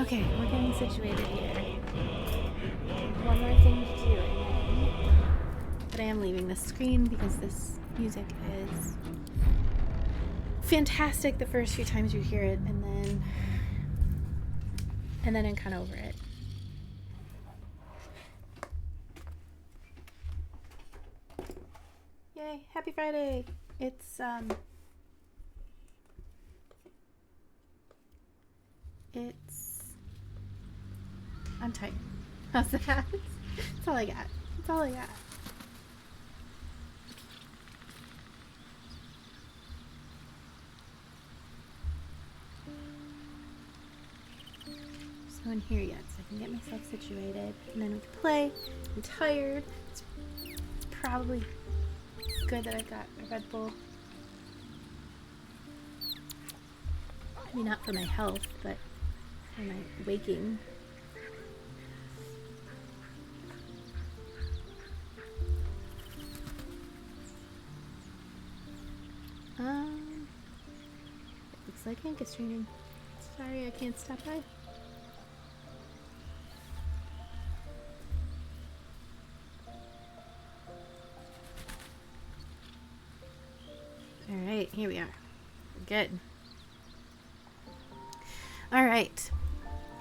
Okay, we're getting situated here. One more thing to do, and then... But I am leaving the screen because this music is fantastic the first few times you hear it, and then I'm kind of over it. Yay, happy Friday! It's I'm tired. How's that? That's all I got. That's all I got. There's no one here yet, so I can get myself situated, and then we can play. I'm tired. It's probably good that I've got a Red Bull. I mean, not for my health, but for my waking. It looks like Hank is streaming. Sorry, I can't stop by. Alright, here we are. We're good. Alright.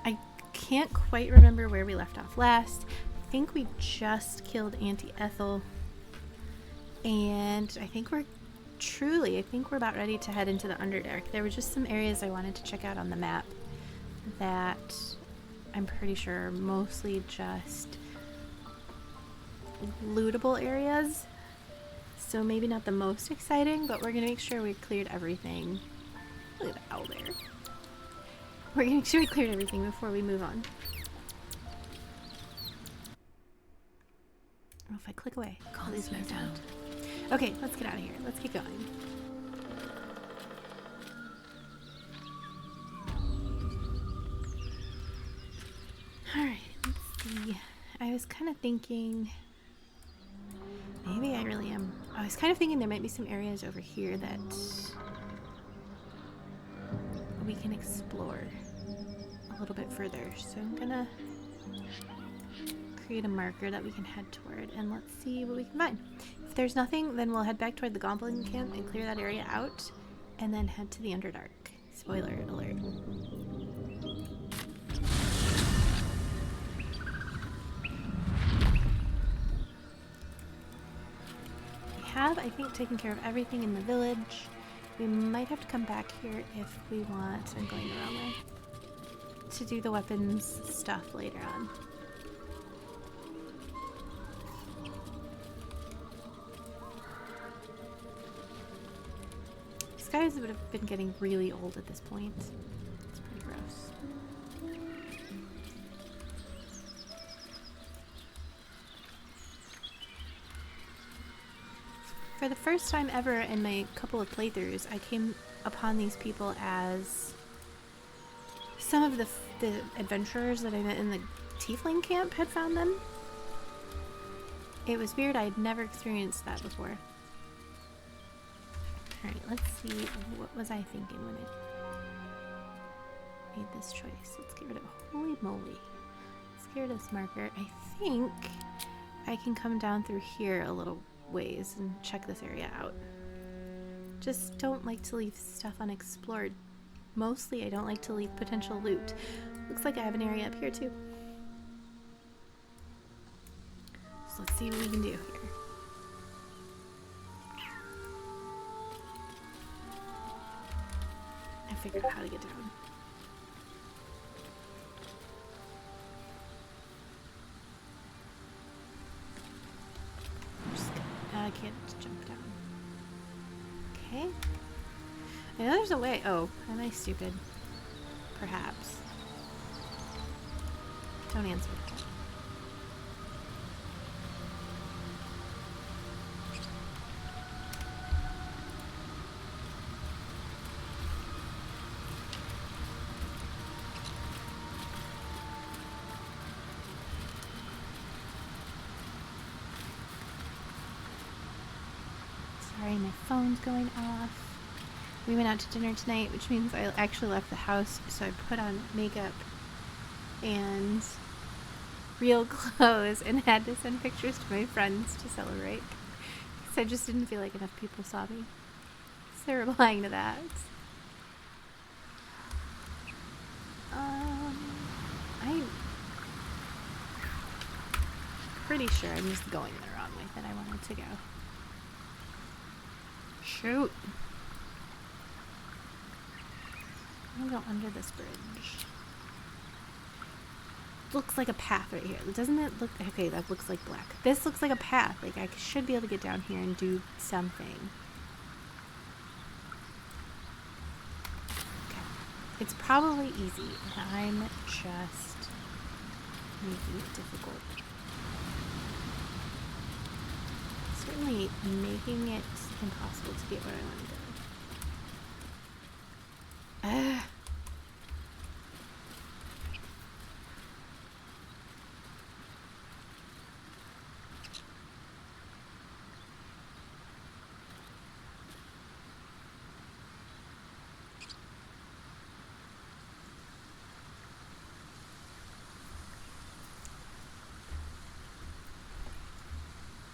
I can't quite remember where we left off last. I think we just killed Auntie Ethel. And I think we're about ready to head into the Underdark. There were just some areas I wanted to check out on the map that I'm pretty sure are mostly just lootable areas. So maybe not the most exciting, but we're going to make sure we cleared everything. Look at the owl there. We're going to make sure we cleared everything before we move on. Oh, if I click away, I'll lose my sound. Okay, let's get out of here. Let's get going. Alright, let's see. I was kind of thinking... Maybe I really am. I was kind of thinking there might be some areas over here that we can explore a little bit further. So I'm gonna create a marker that we can head toward, and let's see what we can find. If there's nothing, then we'll head back toward the Goblin camp and clear that area out, and then head to the Underdark. Spoiler alert. Have, I think, taken care of everything in the village. We might have to come back here if we want, I'm going the wrong way, to do the weapons stuff later on. These guys would have been getting really old at this point. It's pretty gross. For the first time ever in my couple of playthroughs, I came upon these people as some of the adventurers that I met in the Tiefling camp had found them. It was weird. I had never experienced that before. Alright, let's see. What was I thinking when I made this choice? Let's get rid of... Holy moly. Let's get rid of this marker. I think I can come down through here a little ways and check this area out. Just don't like to leave stuff unexplored. Mostly I don't like to leave potential loot. Looks like I have an area up here too. So let's see what we can do here. I figured out how to get down. I can't jump down. Okay. I know there's a way. Oh, am I stupid? Perhaps. Don't answer that. Sorry, my phone's going off. We went out to dinner tonight, which means I actually left the house, so I put on makeup and real clothes and had to send pictures to my friends to celebrate. Because I just didn't feel like enough people saw me. So they're replying to that. I'm pretty sure I'm just going the wrong way that I wanted to go. Shoot. I'm gonna go under this bridge. Looks like a path right here. Doesn't it look... Okay, that looks like black. This looks like a path. Like, I should be able to get down here and do something. Okay. It's probably easy, and I'm just making it difficult. Certainly making it impossible to get where I want to go.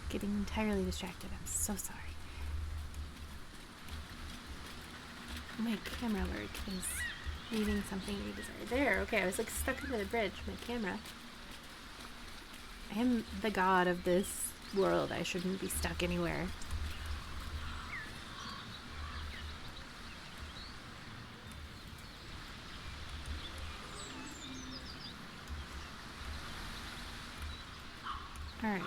Getting entirely distracted. I'm so sorry. My camera work is leaving something to be desired. There, okay, I was like stuck under the bridge. My camera. I am the god of this world. I shouldn't be stuck anywhere. Alright.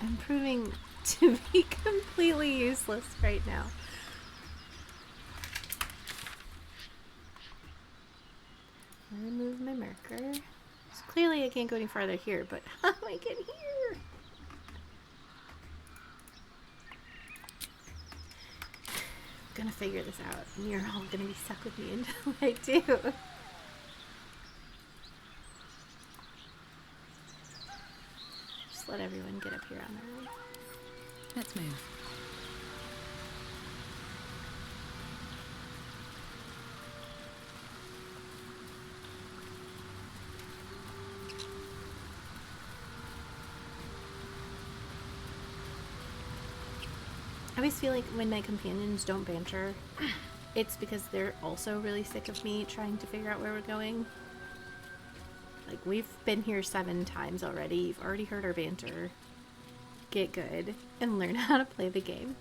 I'm proving to be completely useless right now. Remove my marker. So clearly I can't go any farther here, but how do I get here? I'm gonna figure this out, and you're all gonna be stuck with me until I do. Just let everyone get up here on their own. Let's move. I always feel like when my companions don't banter, it's because they're also really sick of me trying to figure out where we're going. Like, we've been here 7 times already. You've already heard our banter. Get good and learn how to play the game.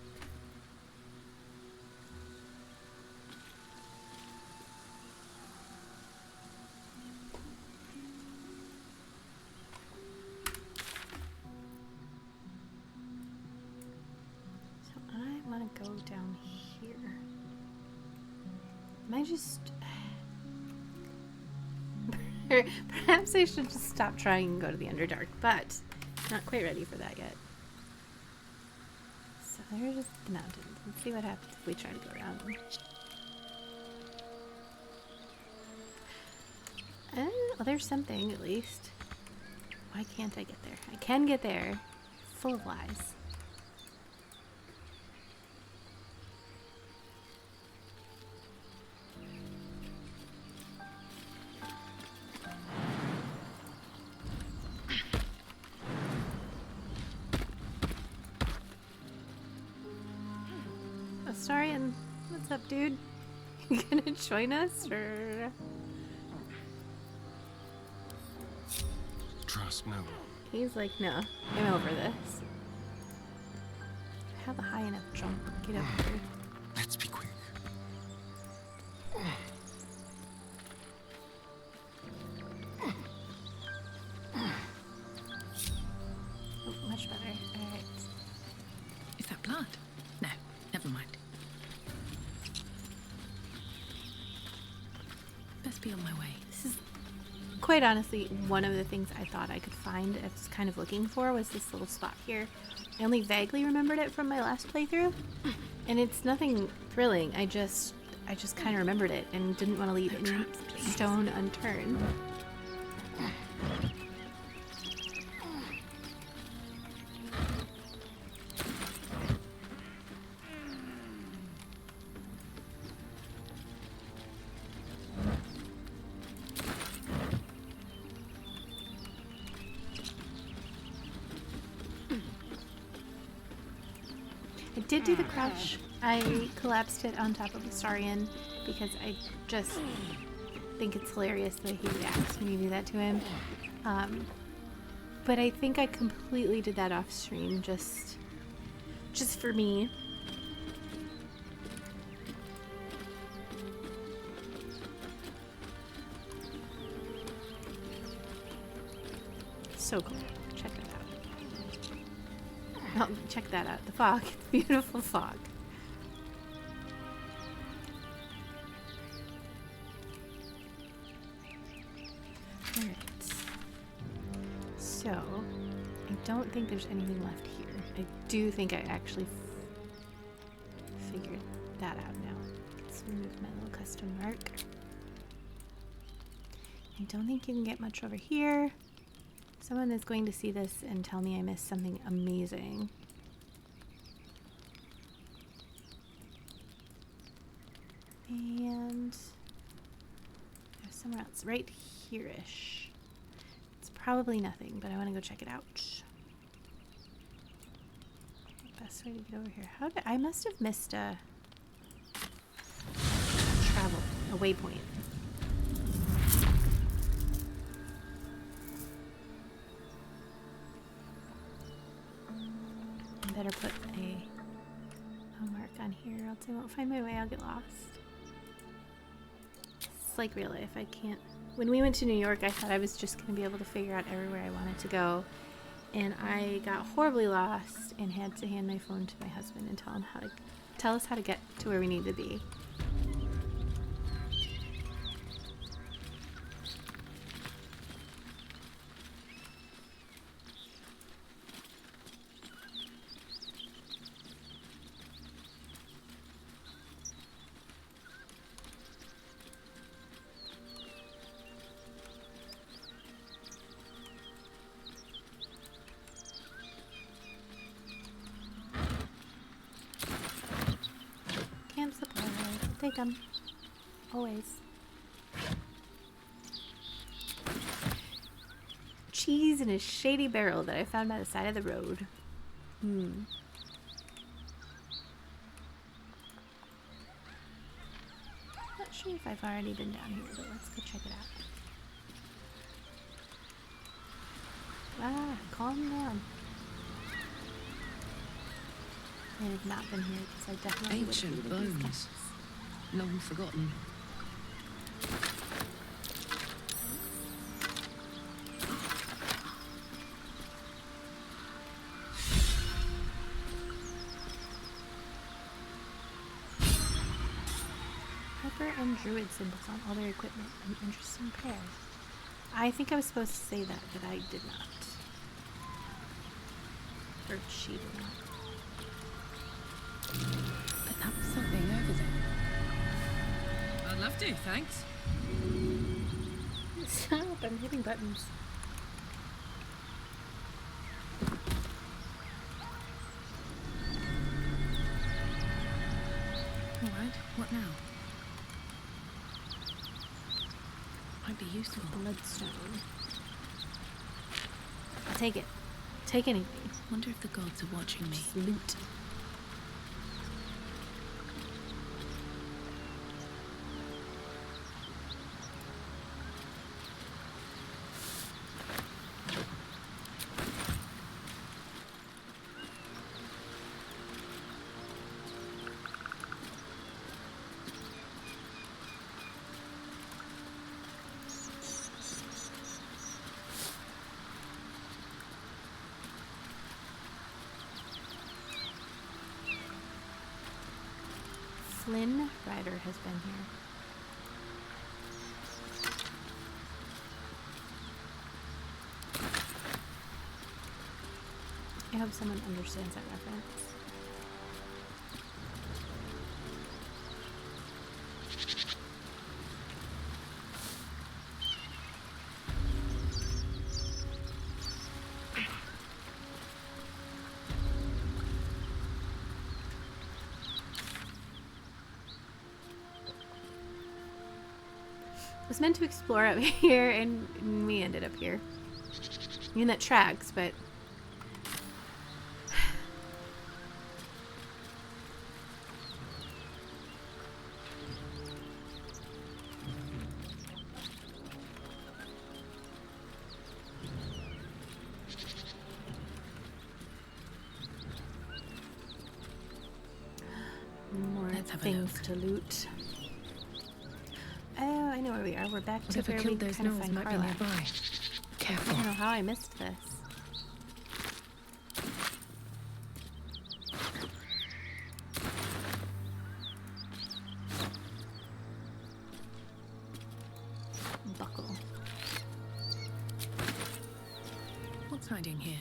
Go down here. Am I just... Perhaps I should just stop trying and go to the Underdark, but not quite ready for that yet. So there's just the mountains. Let's see what happens if we try to go around them. Well, there's something at least. Why can't I get there? I can get there. Full of lies. Astarian, what's up, dude? You gonna join us, or...? Trust no one. He's like, no, I'm over this. Have a high enough jump. Get up here. Let's be quick. Oh, much better. Alright. Is that blood? No, never mind. Best be on my way. This is quite honestly one of the things I thought I could find. I was kind of looking for was this little spot here. I only vaguely remembered it from my last playthrough, and it's nothing thrilling. I just kind of remembered it and didn't want to leave any stone unturned. I did do the crouch. I collapsed it on top of the Saurian because I just think it's hilarious that he reacts when you do that to him. But I think I completely did that off stream just for me. So cool. Check that out. Oh, check that out. The fog. Beautiful fog. Alright. So, I don't think there's anything left here. I do think I actually figured that out now. Let's remove my little custom mark. I don't think you can get much over here. Someone is going to see this and tell me I missed something amazing. And there's somewhere else, right here-ish. It's probably nothing, but I want to go check it out. Best way to get over here. How did I must have missed a travel, a waypoint. Better put a mark on here, or else I won't find my way. I'll get lost. It's like real life. I can't. When we went to New York, I thought I was just going to be able to figure out everywhere I wanted to go, and I got horribly lost and had to hand my phone to my husband and tell us how to get to where we need to be. Take them. Always. Cheese in a shady barrel that I found by the side of the road. Not sure if I've already been down here, but let's go check it out. Ah, calm down. I have not been here because I definitely ancient bones. Long forgotten. Pepper and druid symbols on all their equipment. An interesting pair. I think I was supposed to say that, but I did not. Or she did not. But that was something over there. I'd love to, thanks. Stop, I'm hitting buttons. Alright, what now? Might be useful. Bloodstone. I'll take it. Take anything. Wonder if the gods are watching me. Just loot. Flynn Rider has been here. I hope someone understands that reference. I was meant to explore up here, and we ended up here. I mean, that tracks, but Let's have a things look. to loot. Oh, I know where we are. We're back to Whatever where we killed those kind of gnolls find might be Karlach. nearby. I Careful. don't know how I missed this. Buckle. What's hiding here?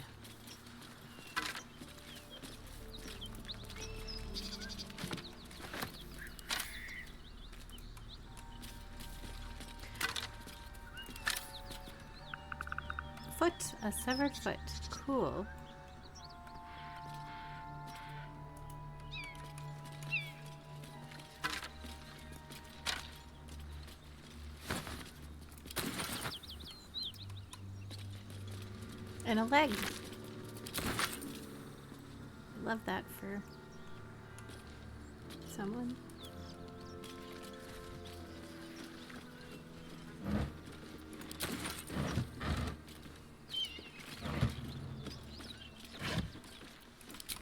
Foot. A severed foot. Cool. And a leg. I love that for someone.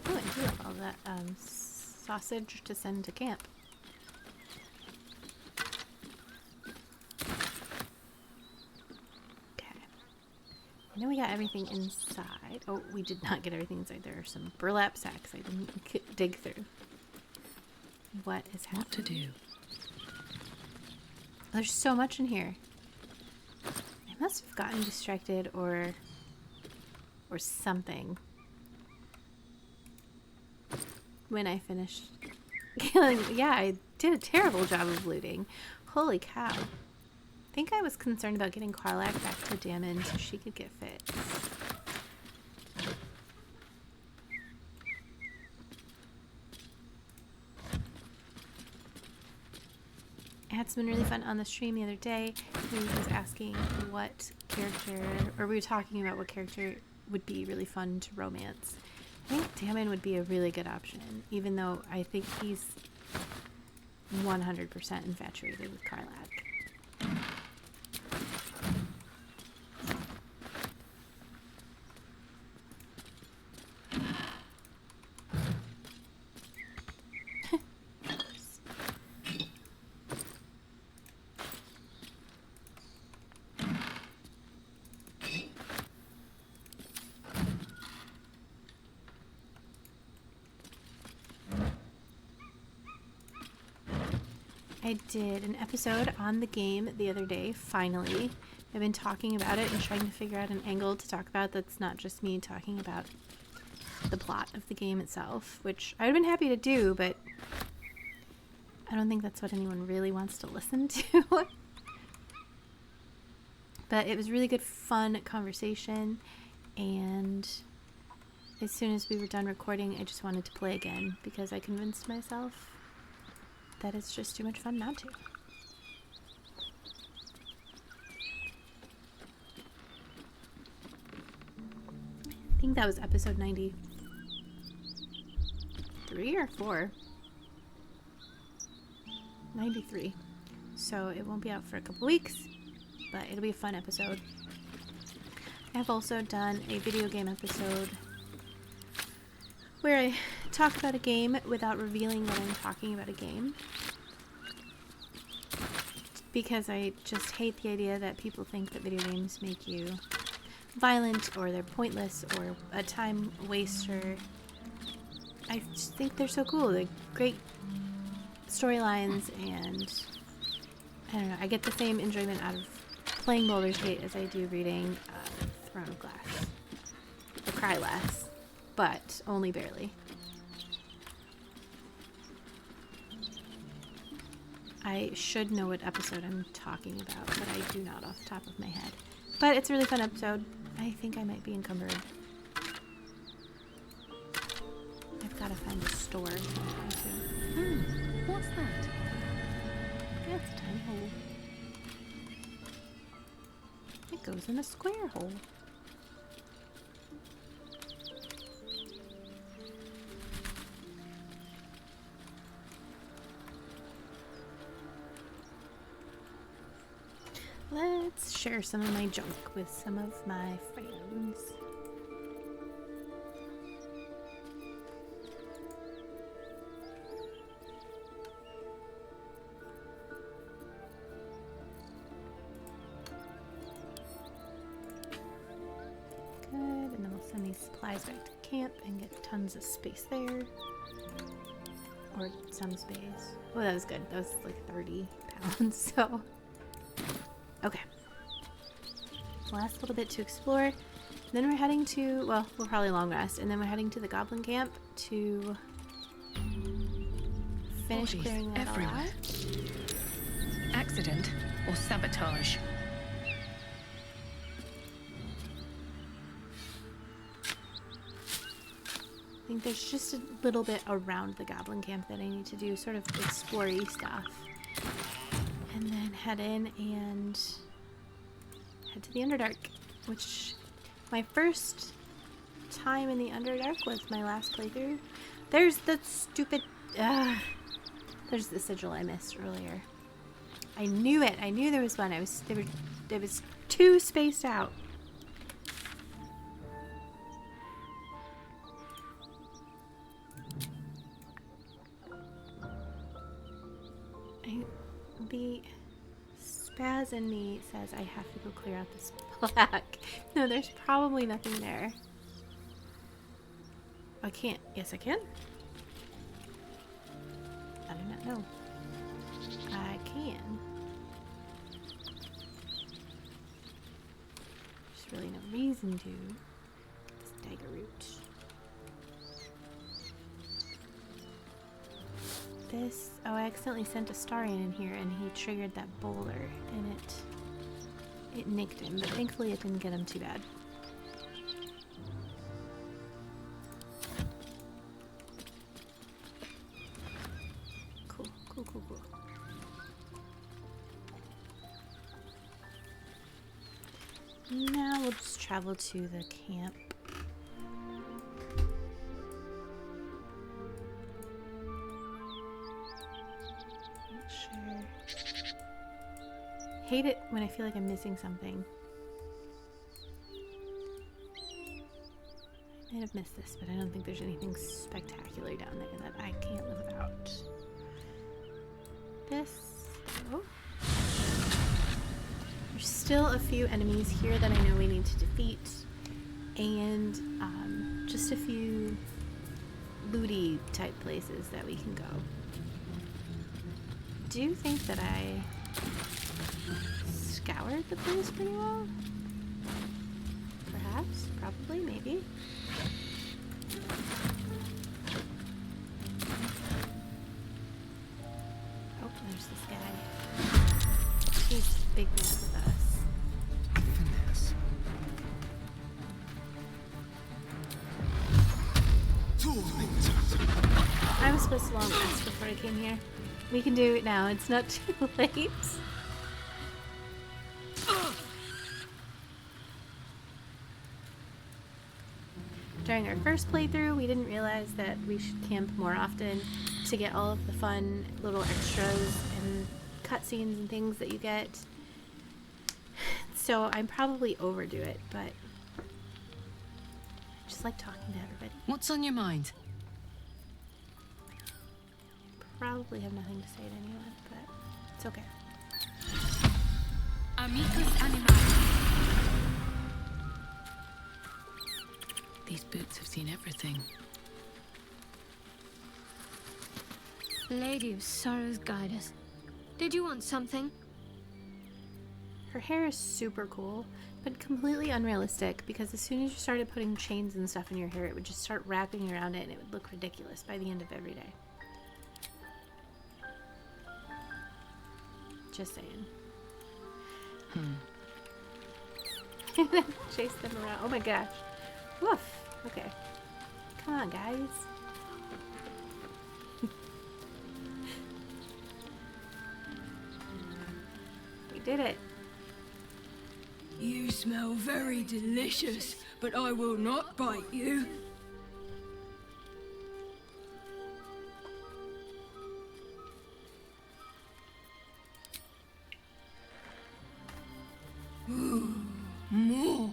Oh, I do have all that sausage to send to camp. I know we got everything inside. Oh, we did not get everything inside. There are some burlap sacks I didn't dig through. What is happening? What to do? There's so much in here. I must have gotten distracted or something when I finished killing. Yeah, I did a terrible job of looting. Holy cow. I think I was concerned about getting Karlach back to Dammon so she could get fit. I had something really fun on the stream the other day. He was asking what character, or we were talking about what character would be really fun to romance. I think Dammon would be a really good option, even though I think he's 100% infatuated with Karlach. I did an episode on the game the other day, finally. I've been talking about it and trying to figure out an angle to talk about that's not just me talking about the plot of the game itself, which I'd been happy to do, but I don't think that's what anyone really wants to listen to. But it was really good, fun conversation, and as soon as we were done recording, I just wanted to play again because I convinced myself that it's just too much fun not to. I think that was episode 93 or 4. 93. So it won't be out for a couple weeks, but it'll be a fun episode. I've also done a video game episode where I talk about a game without revealing that I'm talking about a game. Because I just hate the idea that people think that video games make you violent or they're pointless or a time waster. I just think they're so cool. They're great storylines, and I don't know, I get the same enjoyment out of playing Baldur's Gate as I do reading Throne of Glass. I cry less, but only barely. I should know what episode I'm talking about, but I do not off the top of my head. But it's a really fun episode. I think I might be encumbered. I've got to find a store sometime soon. What's that? Yeah, it's a tiny hole. It goes in a square hole. Let's share some of my junk with some of my friends. supplies back to camp and get tons of space there. Or some space. Oh, that was good. That was like 30 pounds, so. Okay. Last little bit to explore. Then we're heading to, well, we'll probably long rest, and then we're heading to the goblin camp to finish clearing that all out. Accident or sabotage? I think there's just a little bit around the goblin camp that I need to do, sort of explory stuff. And then head in and head to the Underdark, which my first time in the Underdark was my last playthrough. There's the stupid... there's the sigil I missed earlier. I knew it. I knew there was one. It was too spaced out. The spaz in me says I have to go clear out this plaque. No, there's probably nothing there. I can't. Yes, I can. I do not know. I can. There's really no reason to. Get this dagger root. This, oh, I accidentally sent a Starian in here and he triggered that boulder and it nicked him, but thankfully it didn't get him too bad. Cool, cool, cool, cool. Now we'll just travel to the camp. Hate it when I feel like I'm missing something. I might have missed this, but I don't think there's anything spectacular down there that I can't live without. This. Oh. There's still a few enemies here that I know we need to defeat, and just a few looty type places that we can go. Do you think that I scoured the place pretty well? Perhaps, probably, maybe. Oh, there's this guy. He's big mad with us. Finesse. I was supposed to long rest before I came here. We can do it now. It's not too late. During our first playthrough, we didn't realize that we should camp more often to get all of the fun little extras and cutscenes and things that you get. So I probably overdo it, but I just like talking to everybody. What's on your mind? Probably have nothing to say to anyone, but it's okay. Amicus animalis. These boots have seen everything. Lady of Sorrows, guide us. Did you want something? Her hair is super cool, but completely unrealistic because as soon as you started putting chains and stuff in your hair, it would just start wrapping around it and it would look ridiculous by the end of every day. Just saying. Chase them around. Oh my gosh. Woof. Okay. Come on, guys. We did it. You smell very delicious, but I will not bite you. Ooh, more.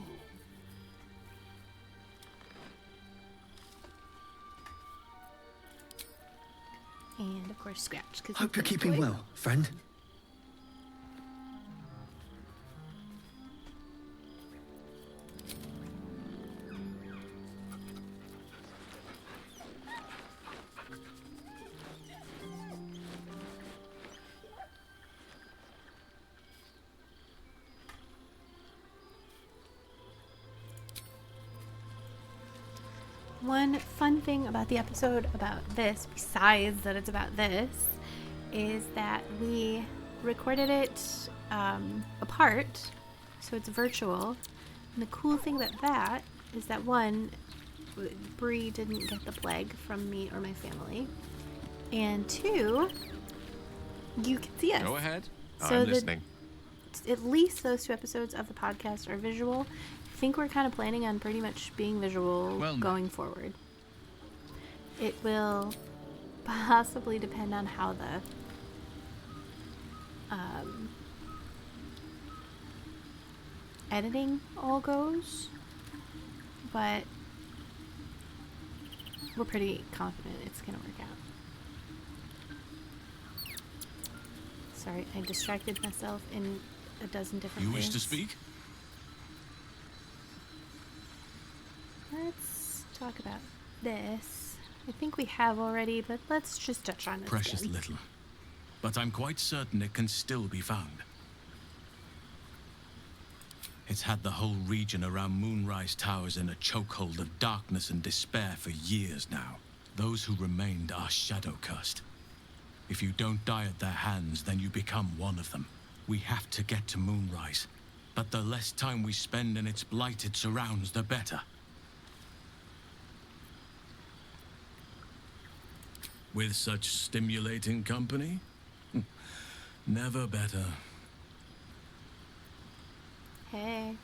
And of course, Scratch. Hope you're keeping well, friend. one fun thing about the episode about this, besides that it's about this, is that we recorded it apart, so it's virtual. And the cool thing about that is that one, Bree didn't get the plague from me or my family, and two, you can see us. Go ahead. So I'm listening. At least those 2 episodes of the podcast are visual. I think we're kind of planning on pretty much being visual going forward. It will possibly depend on how the editing all goes, but we're pretty confident it's gonna work out. Sorry, I distracted myself in a dozen different You things. wish to speak? Let's talk about this. I think we have already, but let's just touch on it Precious again. little. But I'm quite certain it can still be found. It's had the whole region around Moonrise Towers in a chokehold of darkness and despair for years now. Those who remained are shadow-cursed. If you don't die at their hands, then you become one of them. We have to get to Moonrise, but the less time we spend in its blighted surrounds, the better. With such stimulating company? Never better. Hey.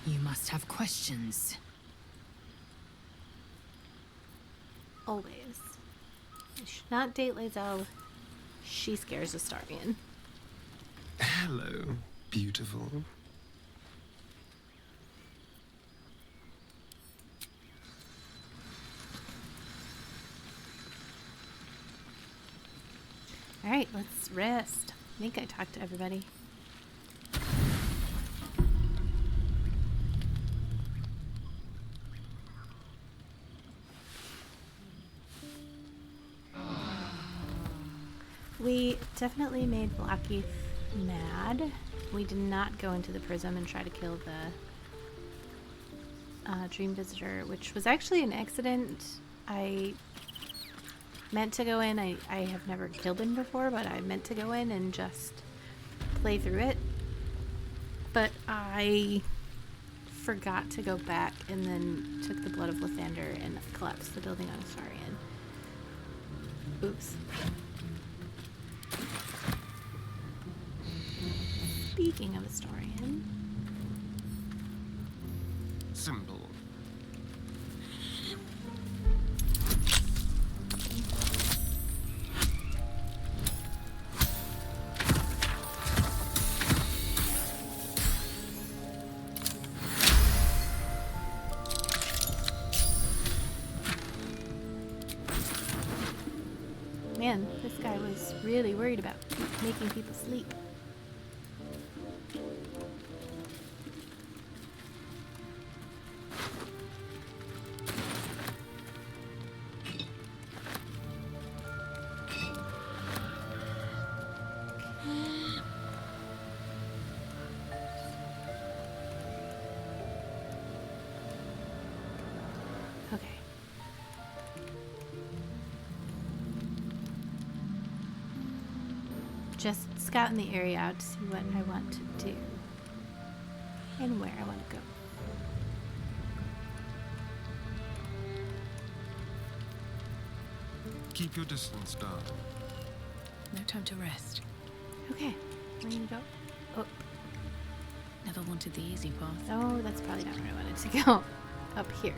You must have questions. Always. You should not date Lae'zel. She scares Astarion. Hello, beautiful. Alright, let's rest. I think I talked to everybody. We definitely made Blackheath mad. We did not go into the prism and try to kill the Dream Visitor, which was actually an accident. I meant to go in. I have never killed him before, but I meant to go in and just play through it. But I forgot to go back and then took the Blood of Lathander and collapsed the building on Astarion. Oops. Speaking of Astarion. Simple. Man, this guy was really worried about making people sleep. Okay. Just scouting the area out to see what I want to do and where I want to go. Keep your distance, darling. No time to rest. Okay, where are you gonna go? Oh, Never wanted the easy path. oh, that's probably not where I wanted to go. Up here.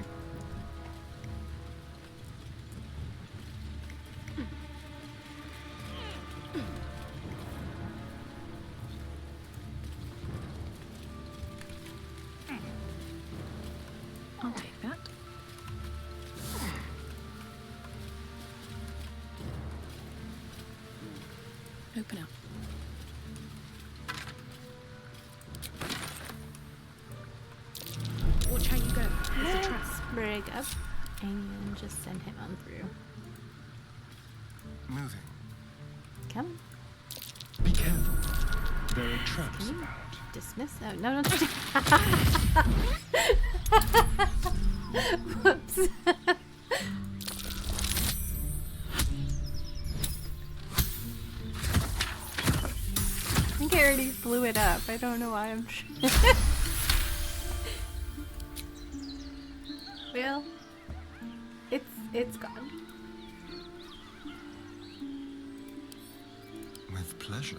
I'll take that. Open up. Watch how you go. There's a trap. Let's brig up and just send him on through. Moving. Come on. Be careful. There are traps Come on. about. dismiss? Oh, no. Whoops. I think I already blew it up. I don't know why I'm... Well, it's gone. With pleasure.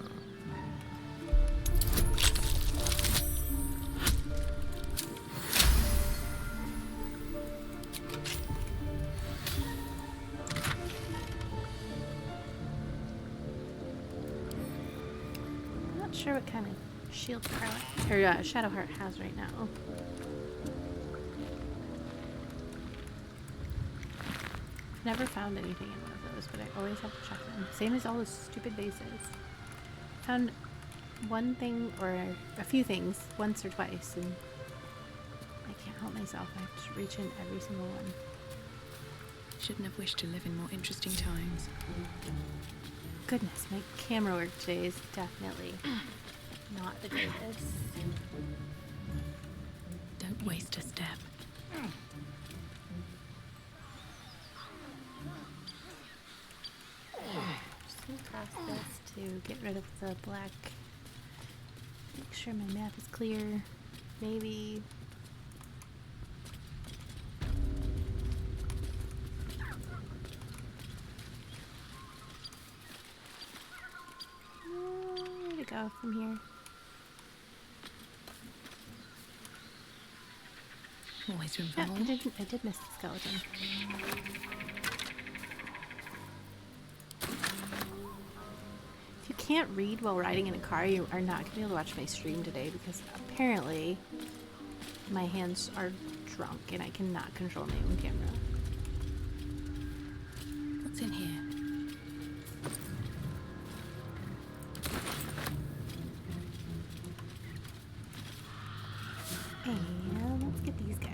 I'm not sure what kind of shield Shadowheart has right now. Never found anything in one of those, but I always have to check them. Same as all those stupid bases. Found one thing or a few things once or twice, and I can't help myself. I have to reach in every single one. Shouldn't have wished to live in more interesting times. Goodness, my camera work today is definitely not the greatest. Don't waste a step. Just gonna cross this to get rid of the black. Make sure my map is clear. Maybe. Where to go from here? Always room for Yeah, more. I did miss the skeleton. If you can't read while riding in a car, you are not going to be able to watch my stream today because apparently my hands are drunk and I cannot control my own camera. What's in here? And let's get these guys.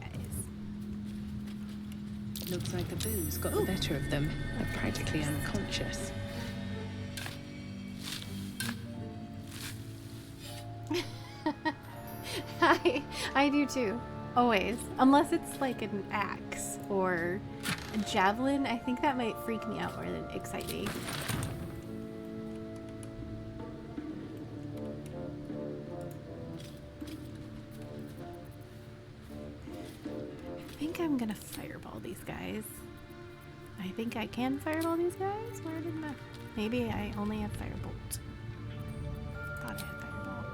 Looks like the booze got the better of them. They're practically unconscious. I do too. Always. Unless it's like an axe or a javelin, I think that might freak me out more than excite me. I think I'm gonna fireball these guys. I think I can fireball these guys? Where did my... Maybe I only have firebolt. Thought I had fireball.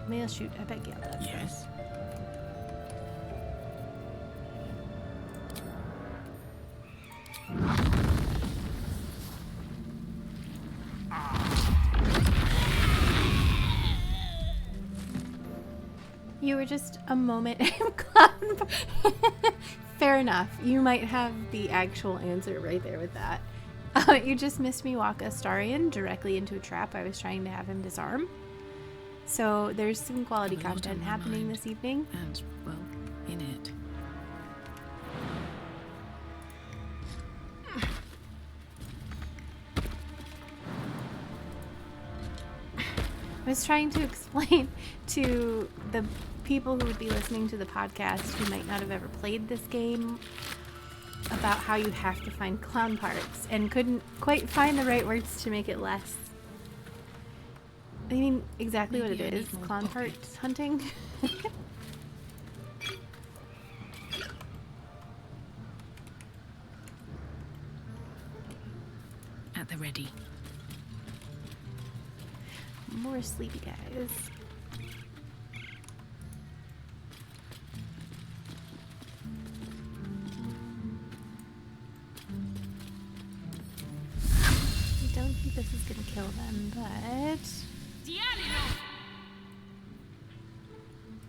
Maybe I'll shoot. I bet Gale does. Yes? You were just a moment. Fair enough. You might have the actual answer right there with that. You just missed me walk Astarion directly into a trap I was trying to have him disarm. So there's some quality Have a lot content on my happening mind. this evening. And, well, in it. I was trying to explain to the people who would be listening to the podcast who might not have ever played this game about how you have to find clown parts and couldn't quite find the right words to make it less. I mean, exactly Maybe what I it need is, more clown pockets. parts hunting. At the ready. More sleepy guys. I don't think this is gonna kill them, but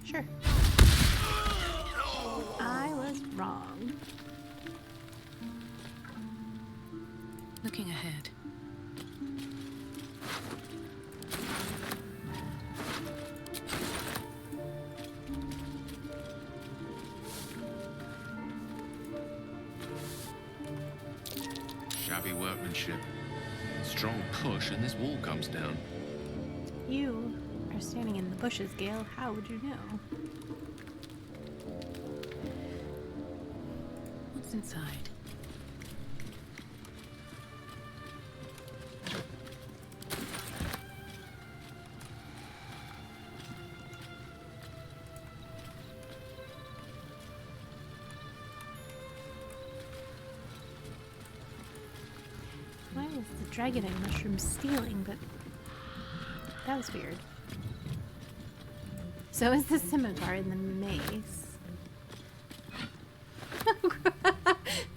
sure. I was wrong. Looking ahead. Shabby workmanship. strong push and this wall comes down. You are standing in the bushes, Gale. How would you know? What's inside? Why is the dragon and mushroom stealing? But that was weird. So is the scimitar in the maze.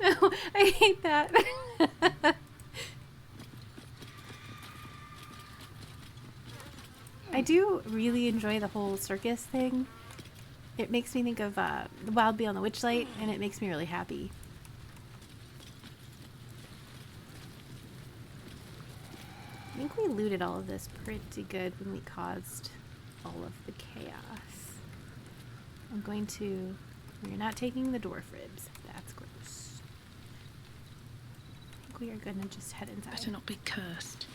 No, I hate that. I do really enjoy the whole circus thing. It makes me think of the Wild Bee on the Witchlight, and it makes me really happy. I think we looted all of this pretty good when we caused all of the chaos. I'm going to... We're not taking the dwarf ribs. That's gross. I think we are going to just head inside. Better not be cursed.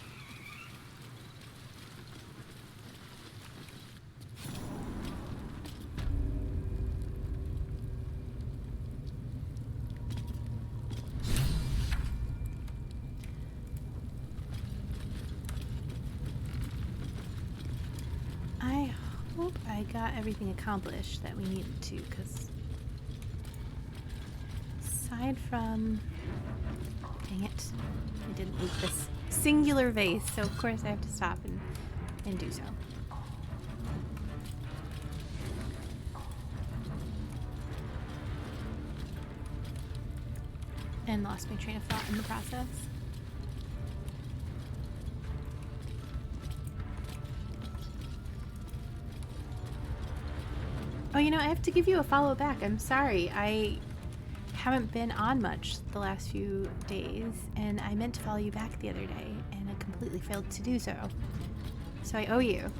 I hope I got everything accomplished that we needed to, because aside from... Dang it. I didn't loot this singular vase, so of course I have to stop and do so. And lost my train of thought in the process. Oh, you know, I have to give you a follow back. I'm sorry. I haven't been on much the last few days, and I meant to follow you back the other day, and I completely failed to do so. So I owe you.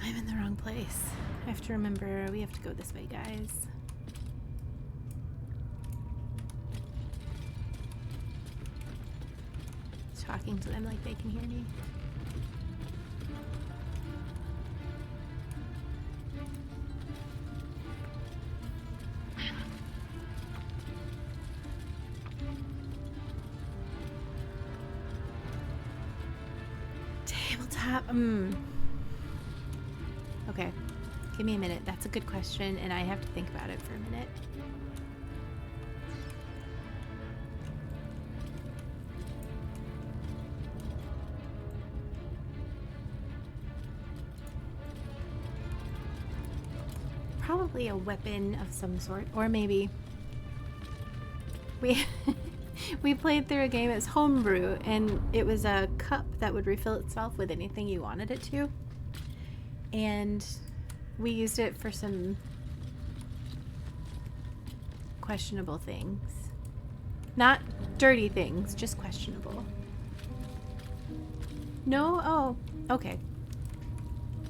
I'm in the wrong place. I have to remember we have to go this way, guys. Talking to them like they can hear me. Tabletop. Okay. Give me a minute. That's a good question, and I have to think about it for a minute. Probably a weapon of some sort, or maybe we played through a game as homebrew, and it was a cup that would refill itself with anything you wanted it to, and we used it for some questionable things. Not dirty things, just questionable. No? Oh, okay.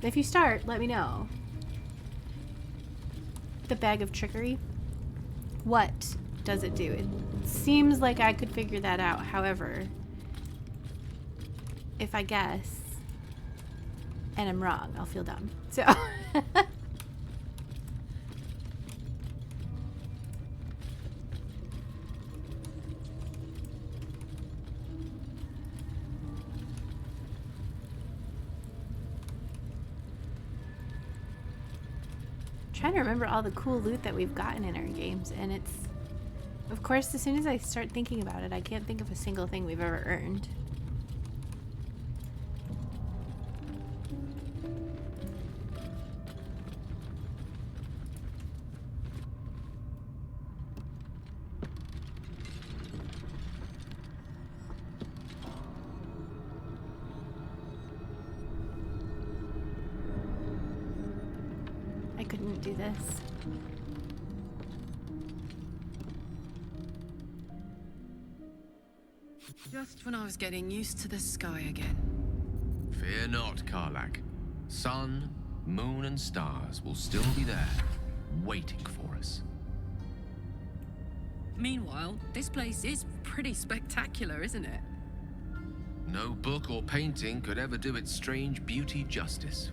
If you start, let me know. The bag of trickery. What does it do? It seems like I could figure that out. However, if I guess and I'm wrong, I'll feel dumb. So trying to remember all the cool loot that we've gotten in our games, and it's, of course, as soon as I start thinking about it, I can't think of a single thing we've ever earned. I couldn't do this. Just when I was getting used to the sky again. Fear not, Karlak. Sun, moon and stars will still be there, waiting for us. Meanwhile, this place is pretty spectacular, isn't it? No book or painting could ever do its strange beauty justice.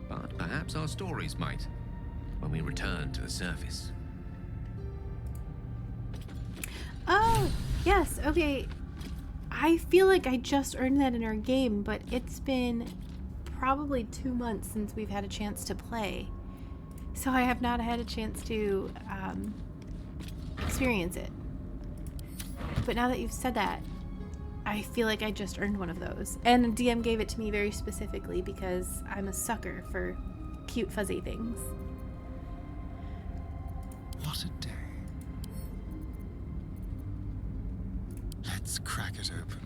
But perhaps our stories might, when we return to the surface. Oh, yes, okay. I feel like I just earned that in our game, but it's been probably 2 months since we've had a chance to play. So I have not had a chance to experience it. But now that you've said that, I feel like I just earned one of those. And DM gave it to me very specifically because I'm a sucker for cute fuzzy things. What a day. Let's crack it open.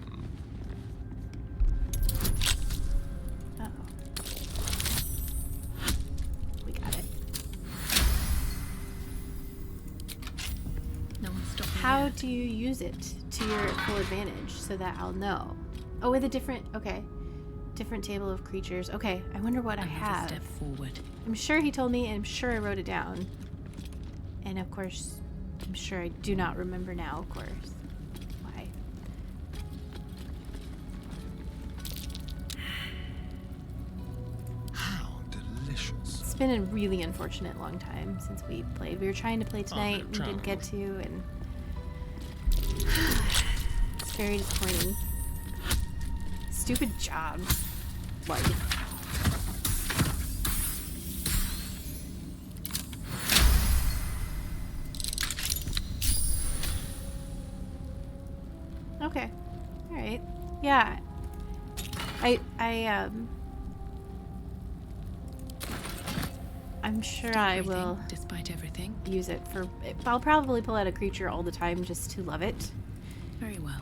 Uh-oh. We got it. No one's stopping. How do you use it to your full advantage so that I'll know? Oh, with a different table of creatures. Okay, I wonder what I have. Step forward. I'm sure he told me, and I'm sure I wrote it down. And of course, I'm sure I do not remember now, of course. Why? How delicious. It's been a really unfortunate long time since we played. We were trying to play tonight and didn't get to, and it's very disappointing. Stupid job. Life. Okay. All right. Yeah. I'm sure I will Despite everything. use it for. I'll probably pull out a creature all the time just to love it. Very well.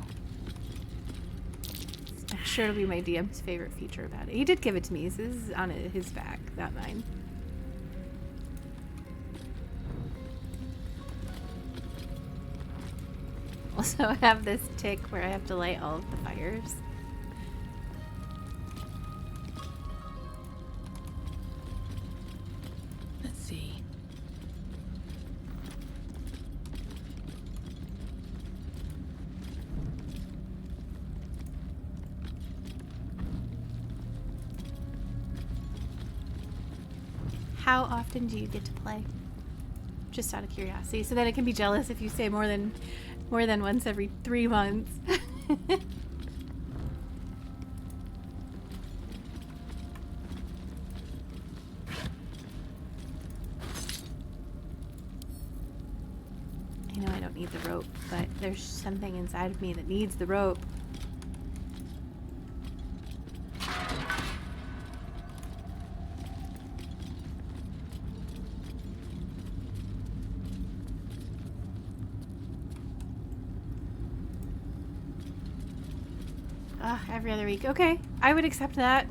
I'm sure it'll be my DM's favorite feature about it. He did give it to me, so this is on his back, not mine. Also, I have this tick where I have to light all of the fires. Let's see. How often do you get to play? Just out of curiosity, so that I can be jealous if you say more than once every 3 months. I know I don't need the rope, but there's something inside of me that needs the rope. Every other week. Okay, I would accept that.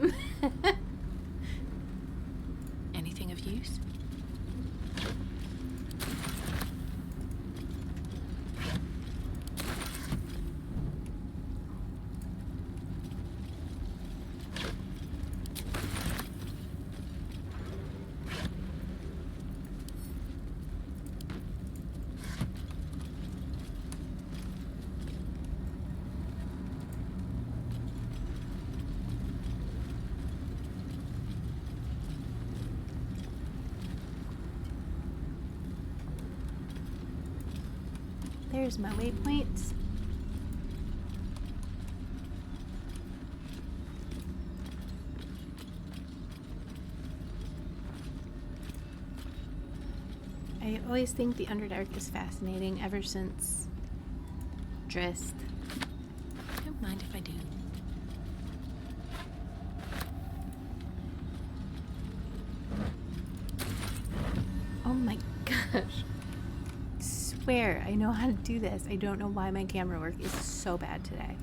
Anything of use? There's my waypoints. I always think the Underdark is fascinating ever since Drist. Don't mind if I do. Oh my gosh. Swear, I know how to do this. I don't know why my camera work is so bad today.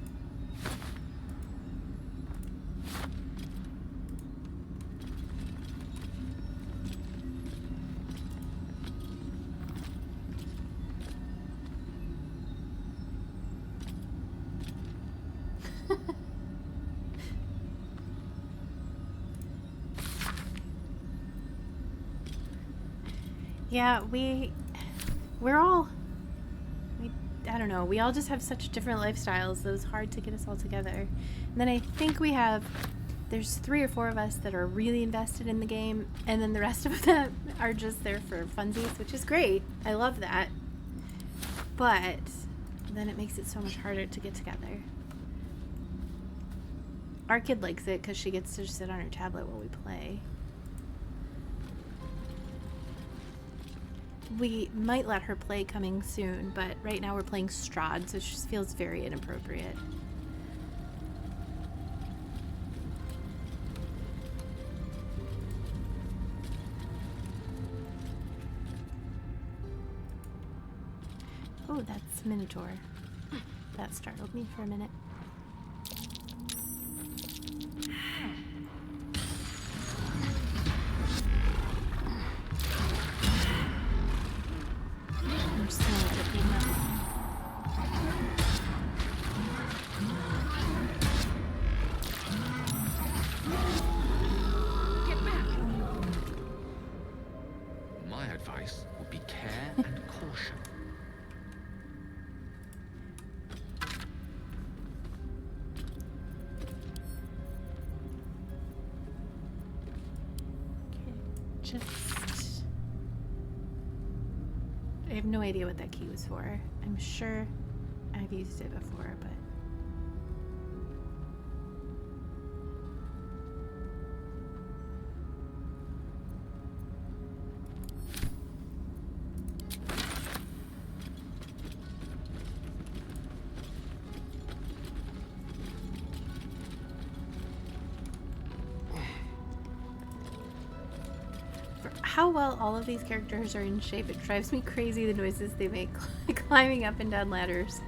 Yeah, we're all, I don't know, we all just have such different lifestyles that it was hard to get us all together. And then I think there's 3 or 4 of us that are really invested in the game, and then the rest of them are just there for funsies, which is great. I love that. But then it makes it so much harder to get together. Our kid likes it because she gets to just sit on her tablet while we play. We might let her play coming soon, but right now we're playing Strahd, which just feels very inappropriate. Oh, that's Minotaur. That startled me for a minute. I'm just gonna let it be now. Get back! My advice would be care and caution. Just... I have no idea what that key was for. I'm sure I've used it before, but... how well all of these characters are in shape, it drives me crazy the noises they make climbing up and down ladders.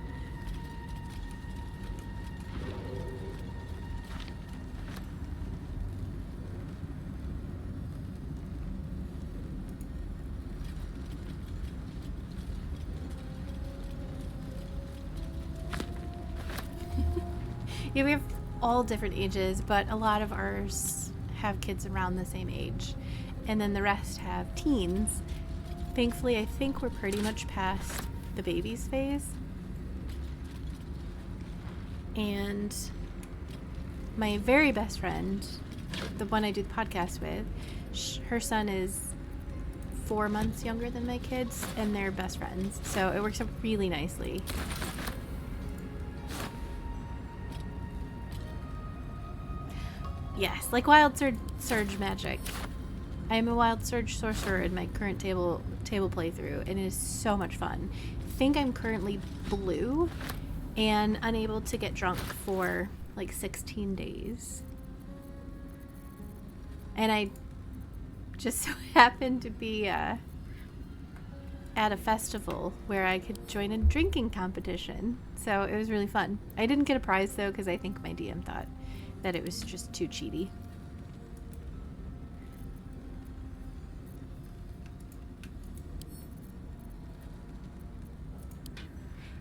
Yeah, we have all different ages, but a lot of ours have kids around the same age. And then the rest have teens. Thankfully, I think we're pretty much past the babies phase. And my very best friend, the one I do the podcast with, her son is 4 months younger than my kids, and they're best friends. So it works out really nicely. Yes, like Wild Surge magic. I am a Wild Surge sorcerer in my current table playthrough, and it is so much fun. I think I'm currently blue and unable to get drunk for like 16 days. And I just so happened to be at a festival where I could join a drinking competition. So it was really fun. I didn't get a prize though because I think my DM thought that it was just too cheaty.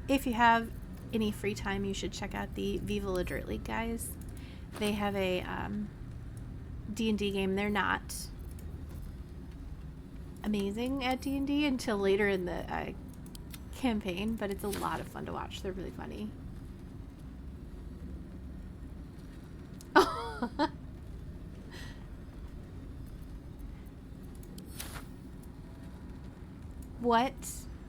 If you have any free time, you should check out the Viva La Dirt League guys. They have a D&D game. They're not amazing at D&D until later in the campaign, but it's a lot of fun to watch. They're really funny. What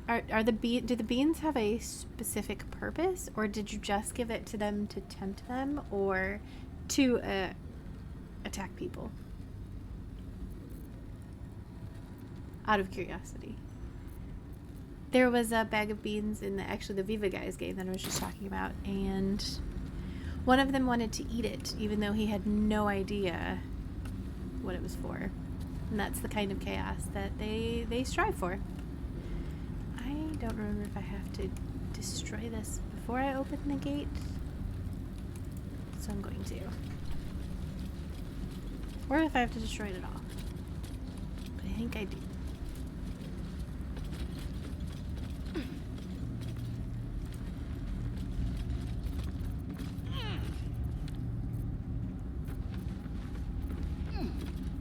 are do the beans have a specific purpose, or did you just give it to them to tempt them, or to attack people? Out of curiosity. There was a bag of beans in the Viva Guys game that I was just talking about, and one of them wanted to eat it, even though he had no idea what it was for. And that's the kind of chaos that they strive for. I don't remember if I have to destroy this before I open the gate, so I'm going to. Or if I have to destroy it at all. But I think I do.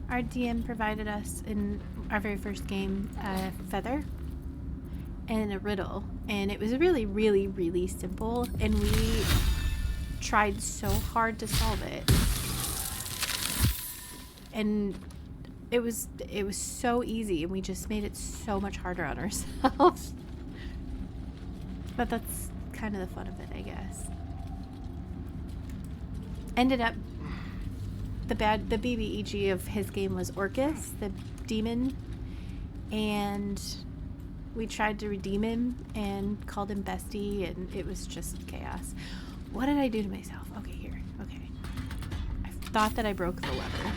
Our DM provided us our very first game, Feather, and a riddle. And it was really, really, really simple. And we tried so hard to solve it. And it was so easy, and we just made it so much harder on ourselves. But that's kind of the fun of it, I guess. Ended up, the BBEG of his game was Orcus, the demon, and we tried to redeem him and called him Bestie, and it was just chaos. What did I do to myself? Okay, here. Okay. I thought that I broke the lever.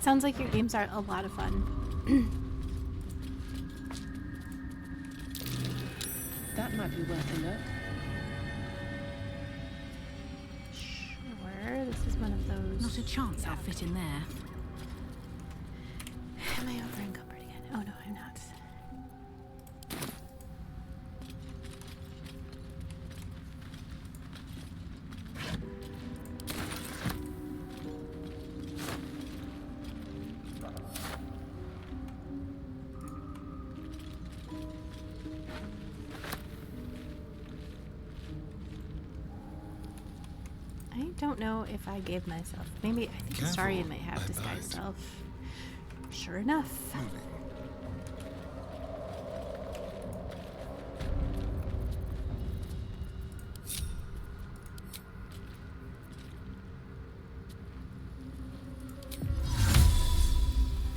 Sounds like your games are a lot of fun. That might be worth a look. Sure, this is one of those. Not a chance I'll fit in there. Am I over encumbered again? Oh no, I'm not. I don't know if I gave myself. Maybe I think Careful, Astarion might have I disguise bite. self. Sure enough.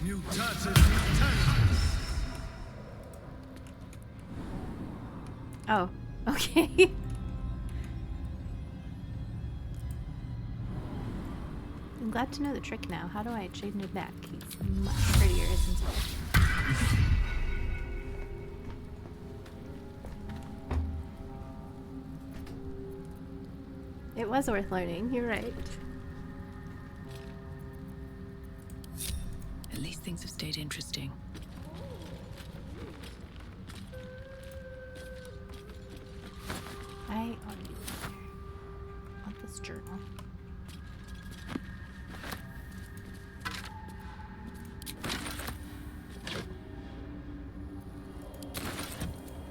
Moving. Mutatis mutandis. Oh, okay. I'm glad to know the trick now. How do I change it back? He's much prettier, isn't he? It was worth learning, you're right. At least things have stayed interesting. I already want this journal.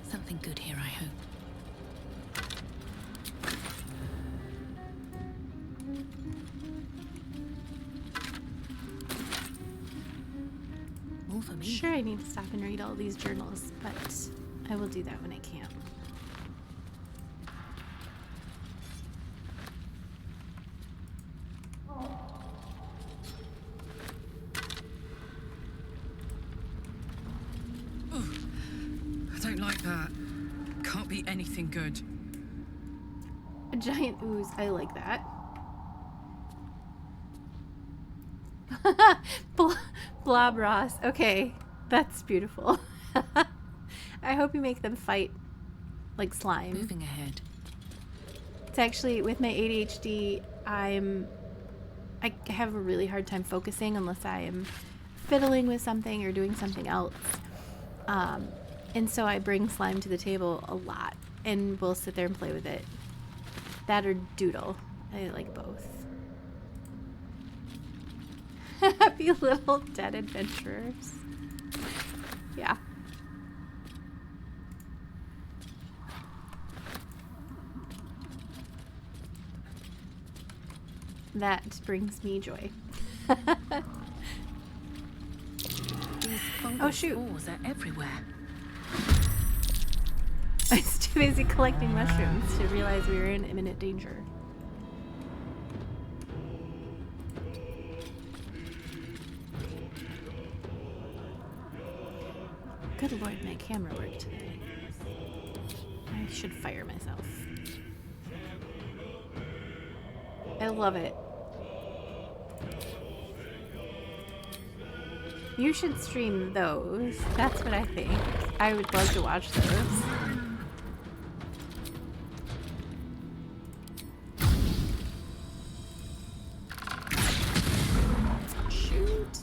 Something good here, I hope. More for me. Sure, I need to stop and read all these journals, but I will do that when I can. I don't like that. Can't be anything good. A giant ooze, I like that. Blob Ross, okay, that's beautiful. I hope you make them fight like slime. Moving ahead. It's actually, with my ADHD, I have a really hard time focusing unless I am fiddling with something or doing something else. And so I bring slime to the table a lot, and we'll sit there and play with it. That or doodle. I like both. Happy little dead adventurers. Yeah. That brings me joy. These fungal Oh, shoot. spores are everywhere. I was too busy collecting mushrooms to realize we were in imminent danger. Good lord, my camera worked today. I should fire myself. I love it. You should stream those. That's what I think. I would love to watch those. Shoot.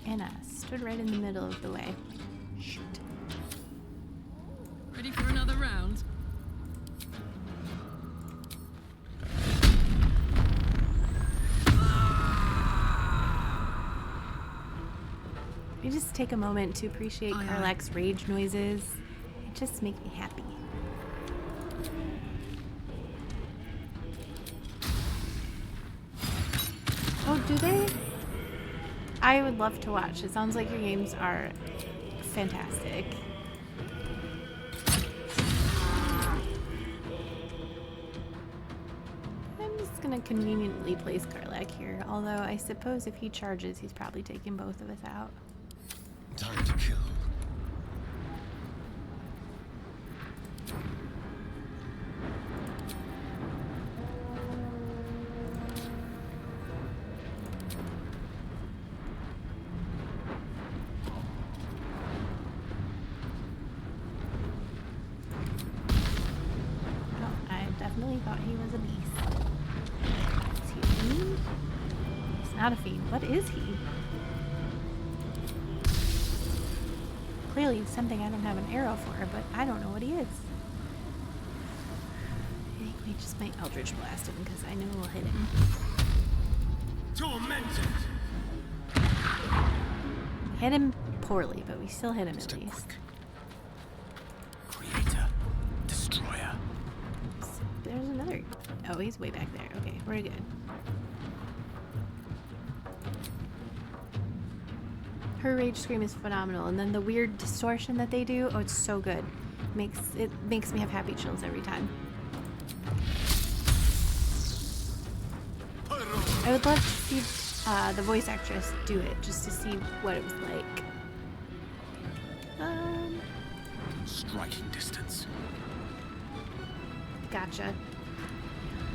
And I stood right in the middle of the way. Shoot. Ready for another round? You just take a moment to appreciate Aye, aye. Karlach's rage noises. It just makes me happy. Oh, do they? I would love to watch. It sounds like your games are fantastic. I'm just gonna conveniently place Karlach here, although I suppose if he charges, he's probably taking both of us out. Time to kill. Oh, I definitely thought he was a beast. Is he a fiend? He's not a fiend. What is he? Clearly something I don't have an arrow for, but I don't know what he is. I think we just might Eldritch Blast him because I know we'll hit him. Tormented. Hit him poorly, but we still hit him at Step least. quick. Creator, destroyer. There's another. Oh, he's way back there. Okay, we're good. Her rage scream is phenomenal, and then the weird distortion that they do, oh, it's so good. It makes me have happy chills every time. I would love to see the voice actress do it, just to see what it was like. Striking distance. Gotcha.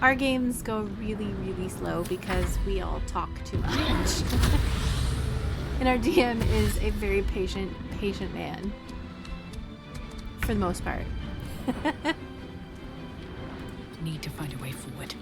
Our games go really, really slow because we all talk too much. And our DM is a very patient man. For the most part. Need to find a way forward.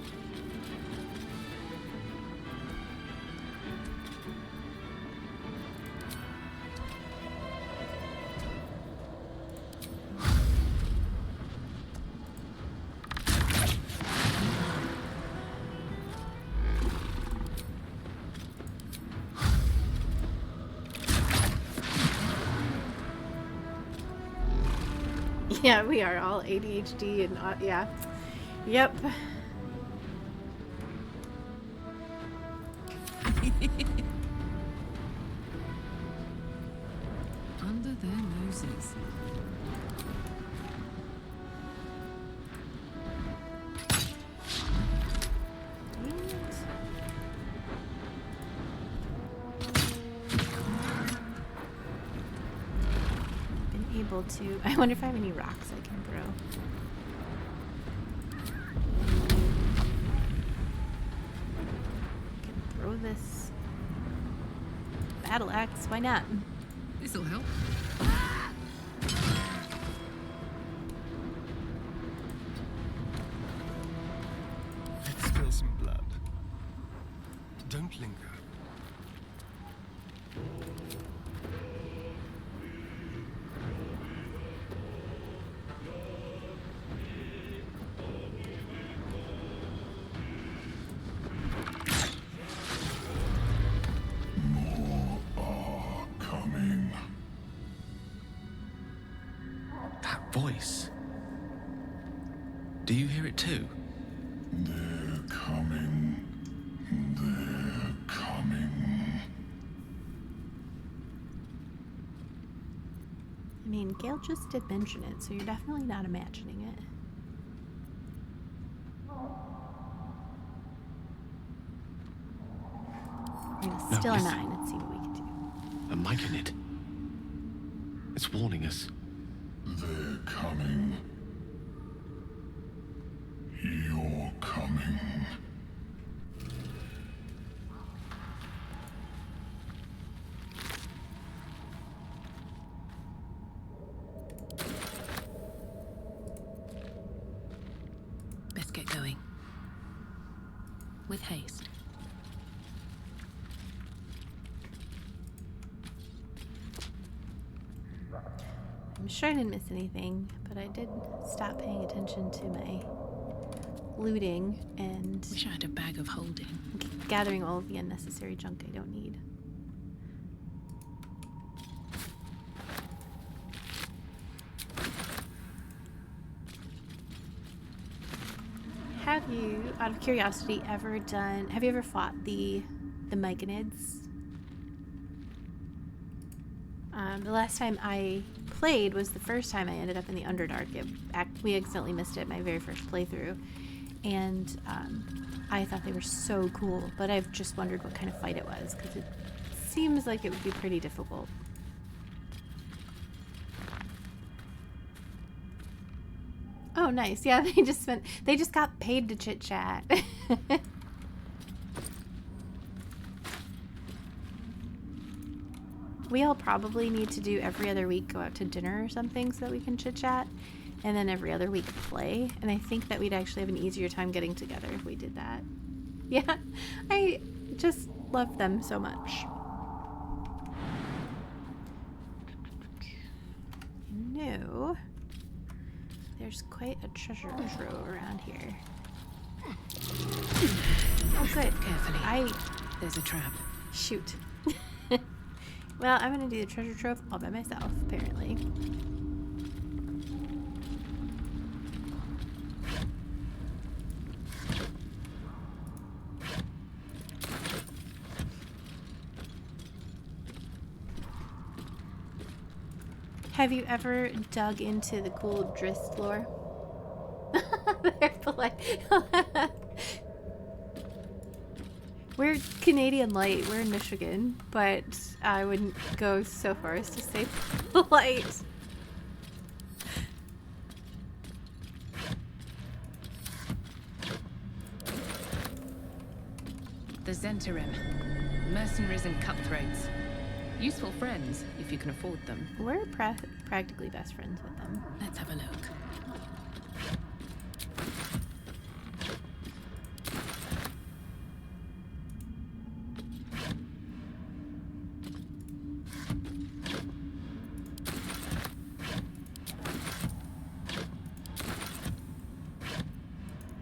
Yeah, we are all ADHD and yeah. Yep. Under their noses. Been able to. I wonder if I have any rocks I can throw. I can throw this battle axe. Why not? This'll help. Let's spill some blood. Don't linger. That voice. Do you hear it too? They're coming. They're coming. I mean, Gale just did mention it, so you're definitely not imagining it. We're gonna No, still a listen. 9 and see what we can do. I'm miking it. It's warning us. They're coming. You're with haste. I'm sure I didn't miss anything, but I did stop paying attention to my looting and Wish I had a bag of holding. gathering all of the unnecessary junk I don't need. Have you, out of curiosity, have you ever fought the Myconids? The last time I played was the first time I ended up in the Underdark. We accidentally missed it my very first playthrough, and I thought they were so cool, but I've just wondered what kind of fight it was, because it seems like it would be pretty difficult. Oh, nice. Yeah, they just got paid to chit chat. We all probably need to do every other week go out to dinner or something so that we can chit chat, and then every other week play. And I think that we'd actually have an easier time getting together if we did that. Yeah, I just love them so much. No. There's quite a treasure trove around here. Oh, good. Carefully. There's a trap. Shoot. Well, I'm gonna do the treasure trove all by myself, apparently. Have you ever dug into the cool Drist lore? They're polite. We're Canadian light. We're in Michigan, but I wouldn't go so far as to say polite. The Zentarim. Mercenaries and cutthroats. Useful friends, if you can afford them. We're practically best friends with them. Let's have a look.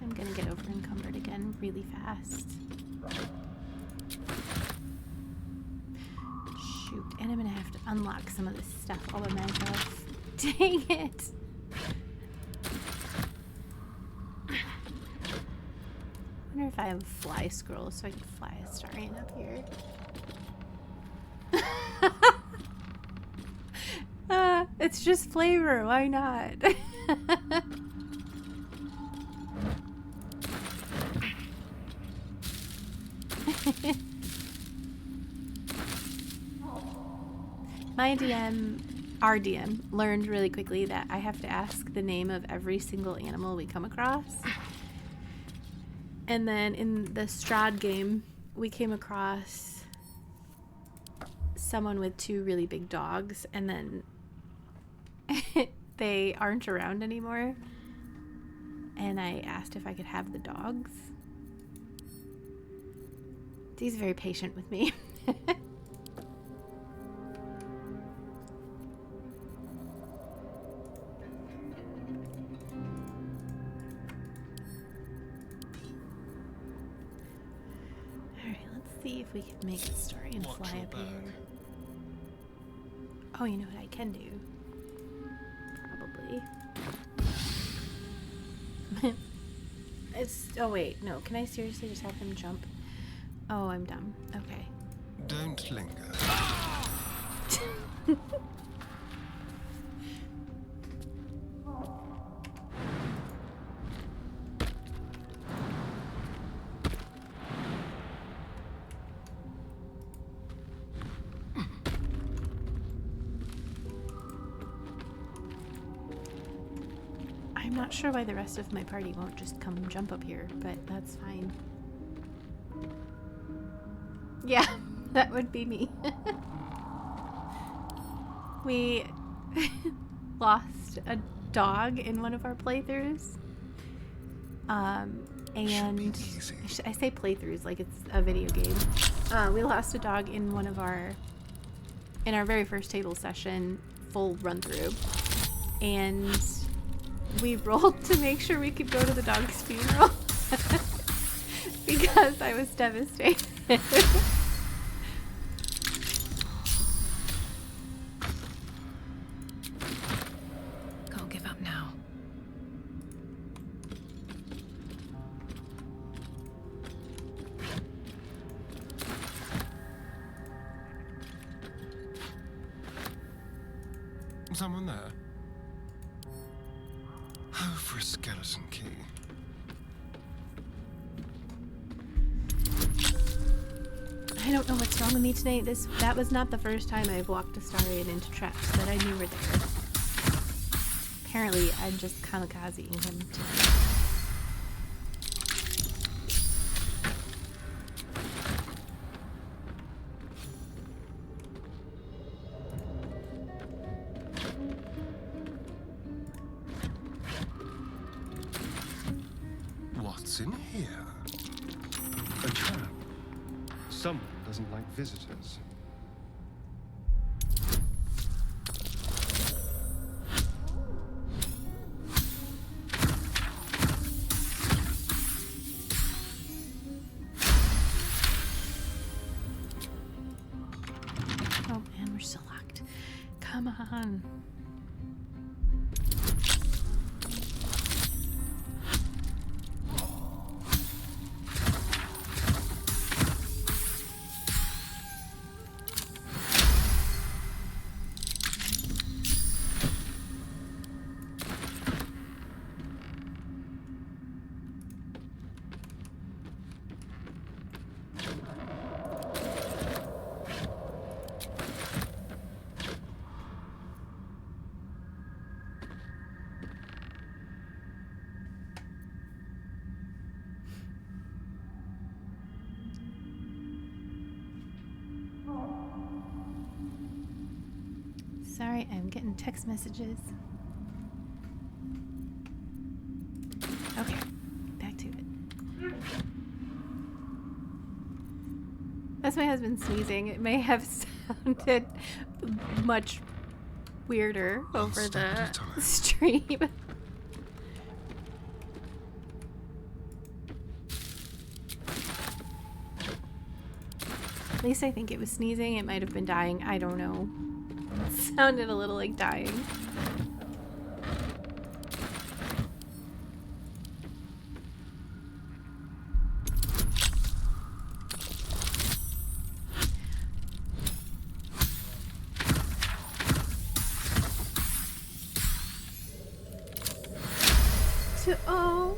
I'm gonna get over encumbered again really fast. Shoot, and I'm gonna have to unlock some of this stuff all by myself. Dang it! I wonder if I have a fly scroll so I can fly a Starian up here. It's just flavor, why not? My DM, our DM, learned really quickly that I have to ask the name of every single animal we come across. And then in the Strahd game, we came across someone with 2 really big dogs, and then they aren't around anymore. And I asked if I could have the dogs. He's very patient with me. See if we can make a story and fly up here. Oh, you know what I can do? Probably. Oh wait, no. Can I seriously just have him jump? Oh, I'm dumb. Okay. Don't linger. I'm not sure why the rest of my party won't just come and jump up here, but that's fine. Yeah, that would be me. We lost a dog in one of our playthroughs. And easy. I say playthroughs like it's a video game. We lost a dog in in our very first table session, full run through, and we rolled to make sure we could go to the dog's funeral because I was devastated. Can't give up now. Someone there? Oh, for a skeleton key. I don't know what's wrong with me today. That was not the first time I've walked Astarion into traps that I knew were there. Apparently, I'm just kamikazing him today. What's in here? A trap. Someone doesn't like visitors. Oh man, we're still locked. Come on. Sorry, I'm getting text messages. Okay, back to it. That's my husband sneezing. It may have sounded much weirder over the stream. At least I think it was sneezing. It might have been dying. I don't know. It sounded a little like dying. Oh,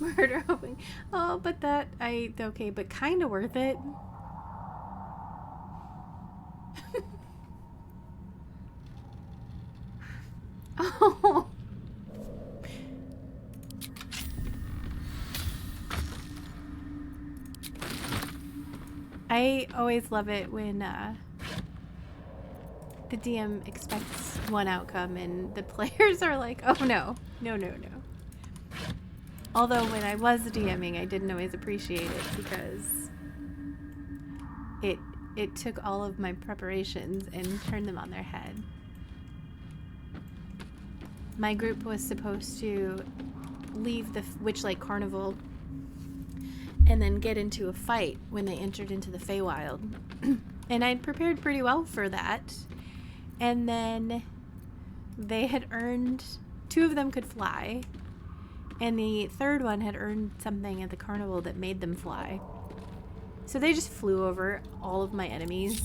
murder hoping. Oh, but that okay, but kind of worth it. Oh. I always love it when the DM expects one outcome and the players are like, oh no, no, no, no. Although when I was DMing, I didn't always appreciate it because it took all of my preparations and turned them on their head. My group was supposed to leave the Witchlight Carnival and then get into a fight when they entered into the Feywild. And I'd prepared pretty well for that. And then they had earned, 2 of them could fly, and the third one had earned something at the carnival that made them fly. So they just flew over all of my enemies.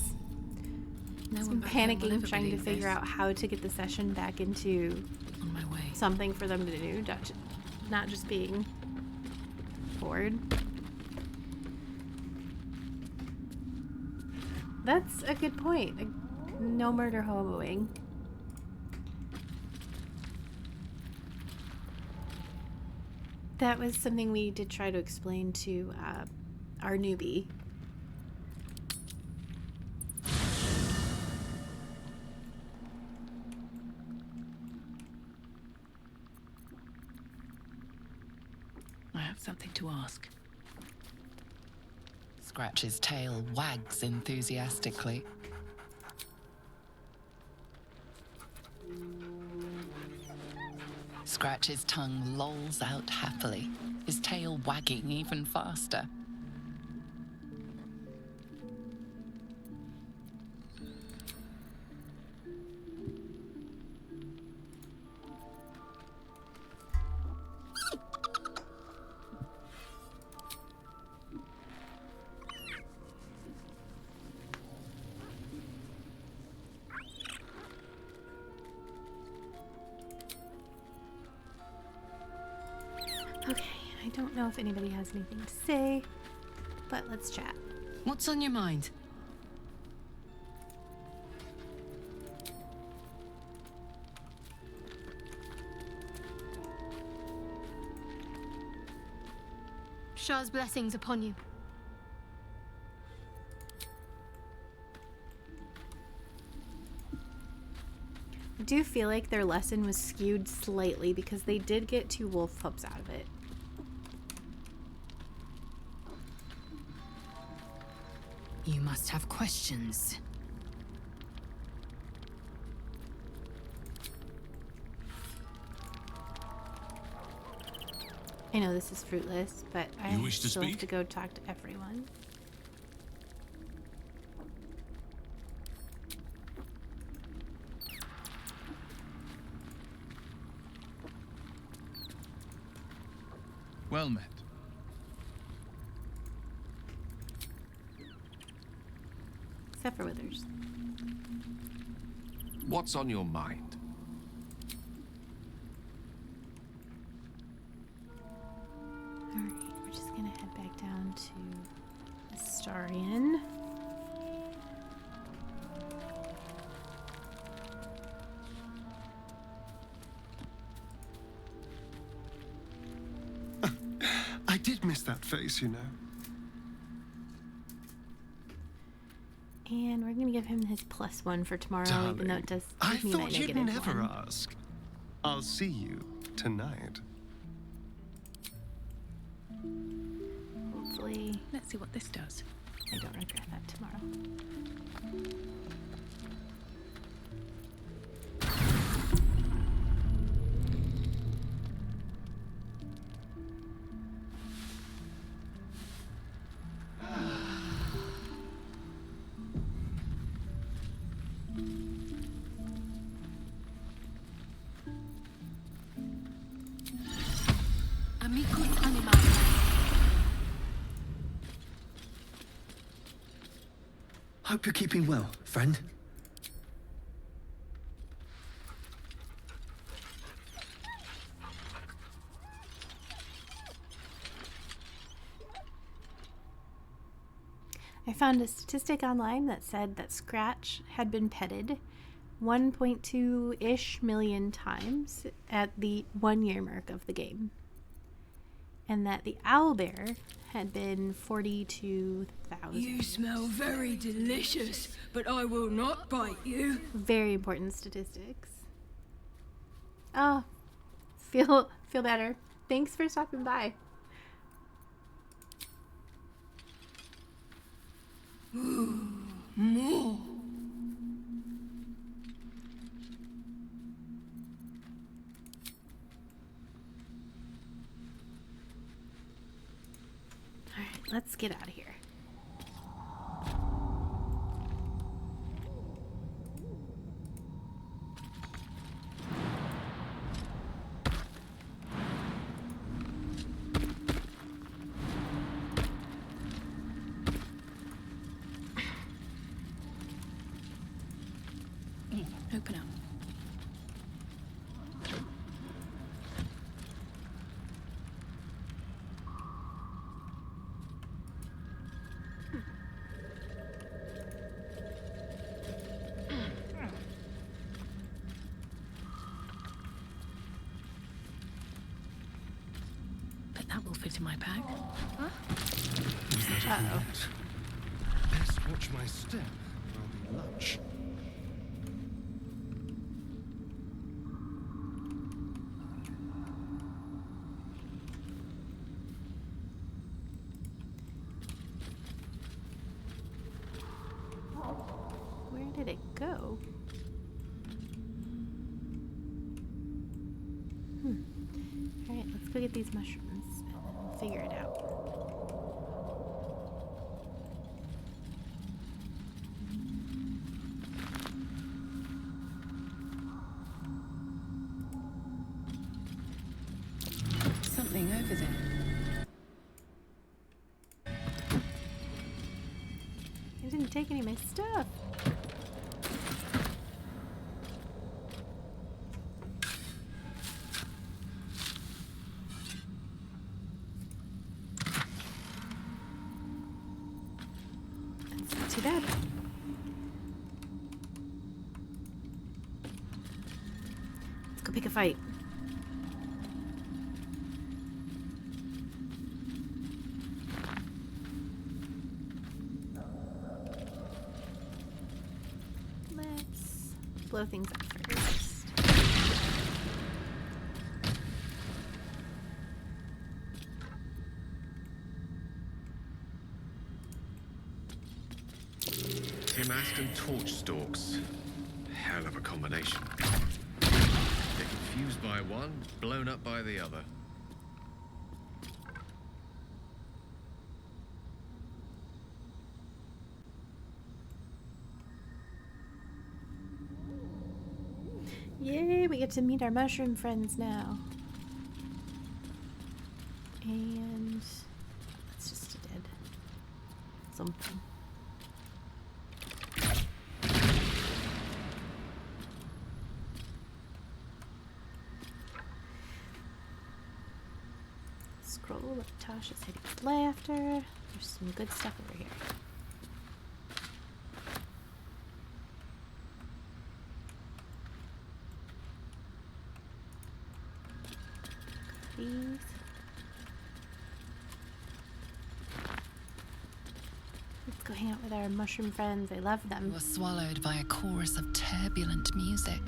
No I'm one back home will panicking, ever trying to believe figure this. out how to get the session back into On my way. something for them to do, not just being bored. That's a good point. No murder hoboing. That was something we did try to explain to our newbie. have something to ask. Scratch's tail wags enthusiastically. Scratch's tongue lolls out happily, his tail wagging even faster. Okay, I don't know if anybody has anything to say, but let's chat. What's on your mind? Shah's blessings upon you. I do feel like their lesson was skewed slightly because they did get 2 wolf pups out of it. You must have questions. I know this is fruitless, but I You wish to still have speak? to go talk to everyone. Well met. Except for Withers. What's on your mind? Alright, we're just gonna head back down to Astarion. I did miss that face, you know. And we're gonna give him his +1 for tomorrow, even though it does I give me my thought you'd negative never 1. ask. I'll see you tonight. Hopefully, Let's see what this does. I don't regret that tomorrow. Amicus animalis. Hope you're keeping well, friend. I found a statistic online that said that Scratch had been petted 1.2-ish million times at the 1-year mark of the game. And that the owlbear had been 42,000. You smell very delicious, but I will not bite you. Very important statistics. Oh, feel better. Thanks for stopping by. More. Alright, let's get out of here. Open up. Bet that will fit in my bag. Huh? Uh-oh. Best watch my step. There'll be lunch. did it go? Alright, let's go get these mushrooms and then we'll figure it out. Something over there. I didn't take any of my stuff. That's not too bad. Let's go pick a fight. Blow things up first. Tim Aston torch stalks. Hell of a combination. Get confused by one, blown up by the other. Yay, we get to meet our mushroom friends now. And it's just a dead something. Scroll up Tasha's hideous laughter. There's some good stuff over here. Please. Let's go hang out with our mushroom friends. I love them. You were swallowed by a chorus of turbulent music.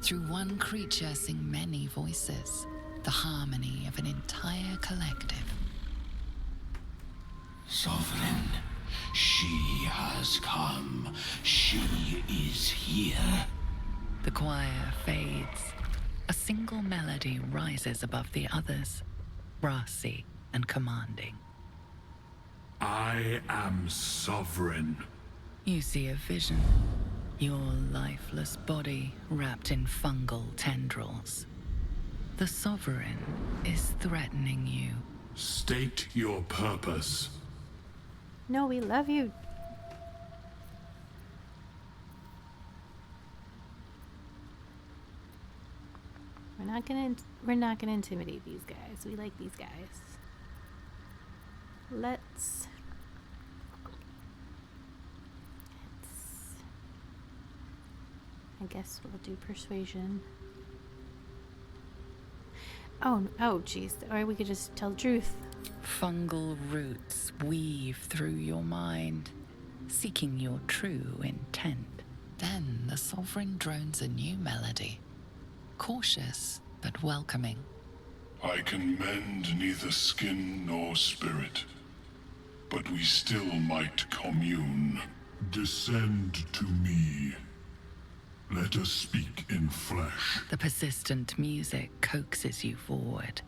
Through one creature sing many voices, the harmony of an entire collective. Sovereign, she has come. She is here. The choir fades. A single melody rises above the others, brassy and commanding. I am sovereign. You see a vision. Your lifeless body wrapped in fungal tendrils. The Sovereign is threatening you. State your purpose. No, we love you. We're not gonna intimidate these guys. We like these guys. Let's I guess we'll do persuasion. Oh, jeez. Or we could just tell the truth. Fungal roots weave through your mind, seeking your true intent. Then the Sovereign drones a new melody. Cautious, but welcoming. I can mend neither skin nor spirit, but we still might commune. Descend to me. Let us speak in flesh. The persistent music coaxes you forward.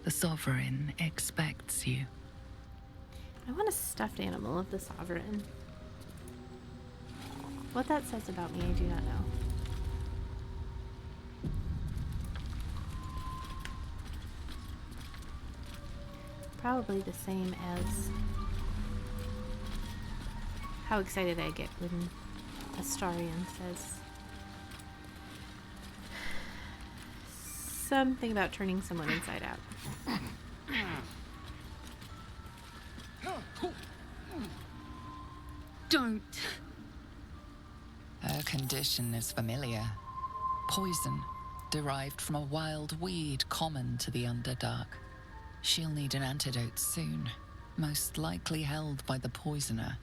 The Sovereign expects you. I want a stuffed animal of the Sovereign. What that says about me, I do not know. Probably the same as how excited I get when Astarion says something about turning someone inside out. Don't. Her condition is familiar. Poison, derived from a wild weed common to the Underdark. She'll need an antidote soon, most likely held by the poisoner.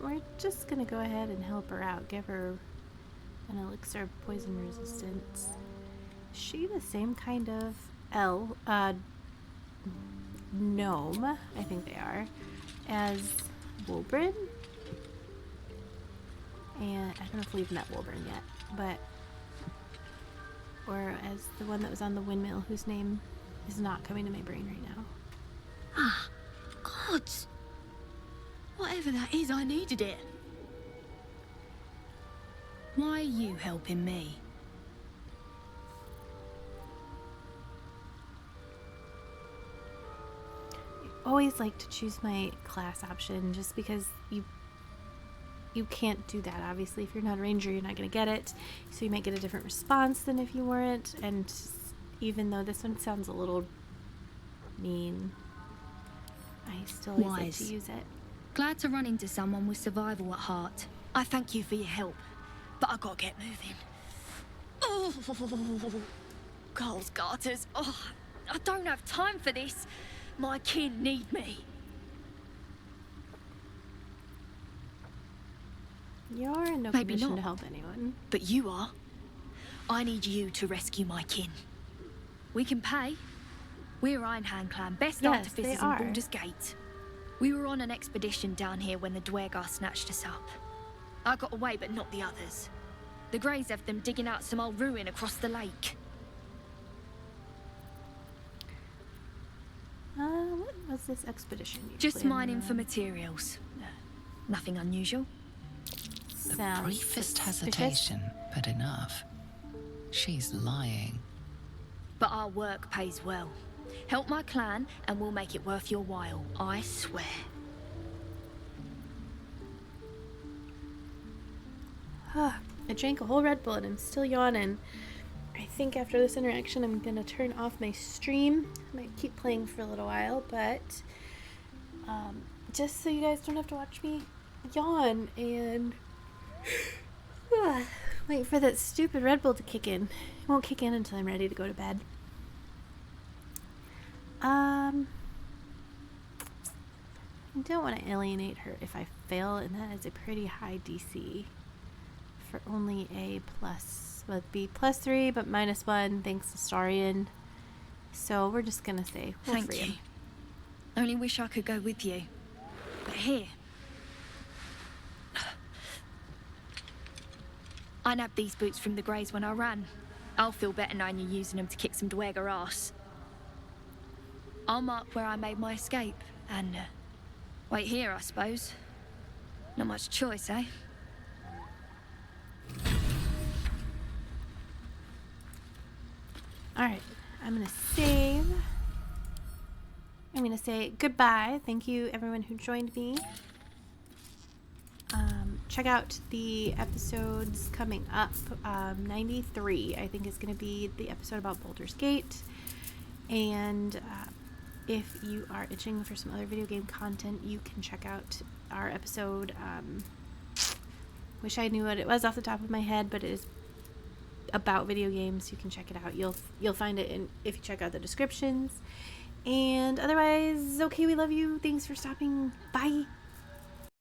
We're just gonna go ahead and help her out. Give her an elixir of poison resistance. Is she the same kind of gnome, I think they are, as Wolbrin. And I don't know if we've met Wolbrin yet, but... Or as the one that was on the windmill, whose name is not coming to my brain right now. Ah, gods. Whatever that is, I needed it. Why are you helping me? I always like to choose my class option just because you can't do that. Obviously, if you're not a ranger, you're not going to get it. So you might get a different response than if you weren't. And even though this one sounds a little mean, I still always like to use it. Glad to run into someone with survival at heart. I thank you for your help, but I gotta get moving. Oh, Coles garters. Oh, I don't have time for this. My kin need me. You're in no Maybe position not. to help anyone. But you are. I need you to rescue my kin. We can pay. We're Ironhand clan, best artificers in Baldur's Gate. We were on an expedition down here when the Dwergar snatched us up. I got away, but not the others. The Greys have them digging out some old ruin across the lake. What was this expedition you Just planned mining on? for materials. Nothing unusual. The Sounds briefest suspicious. hesitation, but enough. She's lying. But our work pays well. Help my clan, and we'll make it worth your while. I swear. I drank a whole Red Bull and I'm still yawning. I think after this interaction I'm gonna turn off my stream. I might keep playing for a little while, but just so you guys don't have to watch me yawn and wait for that stupid Red Bull to kick in. It won't kick in until I'm ready to go to bed. I don't want to alienate her if I fail, and that is a pretty high DC for only a plus. Well, it'd be +3, but -1 thanks to Starian. So we're just gonna say we'll free him. Only wish I could go with you. But here. I nabbed these boots from the Greys when I ran. I'll feel better knowing you're using them to kick some Dwergar ass. I'll mark where I made my escape, and wait here, I suppose. Not much choice, eh? Alright, I'm gonna save. I'm gonna say goodbye. Thank you everyone who joined me. Check out the episodes coming up. 93, I think, is gonna be the episode about Baldur's Gate. And if you are itching for some other video game content, you can check out our episode. Wish I knew what it was off the top of my head, but it is about video games. You can check it out. You'll find it in if you check out the descriptions. And otherwise, okay, we love you. Thanks for stopping. Bye.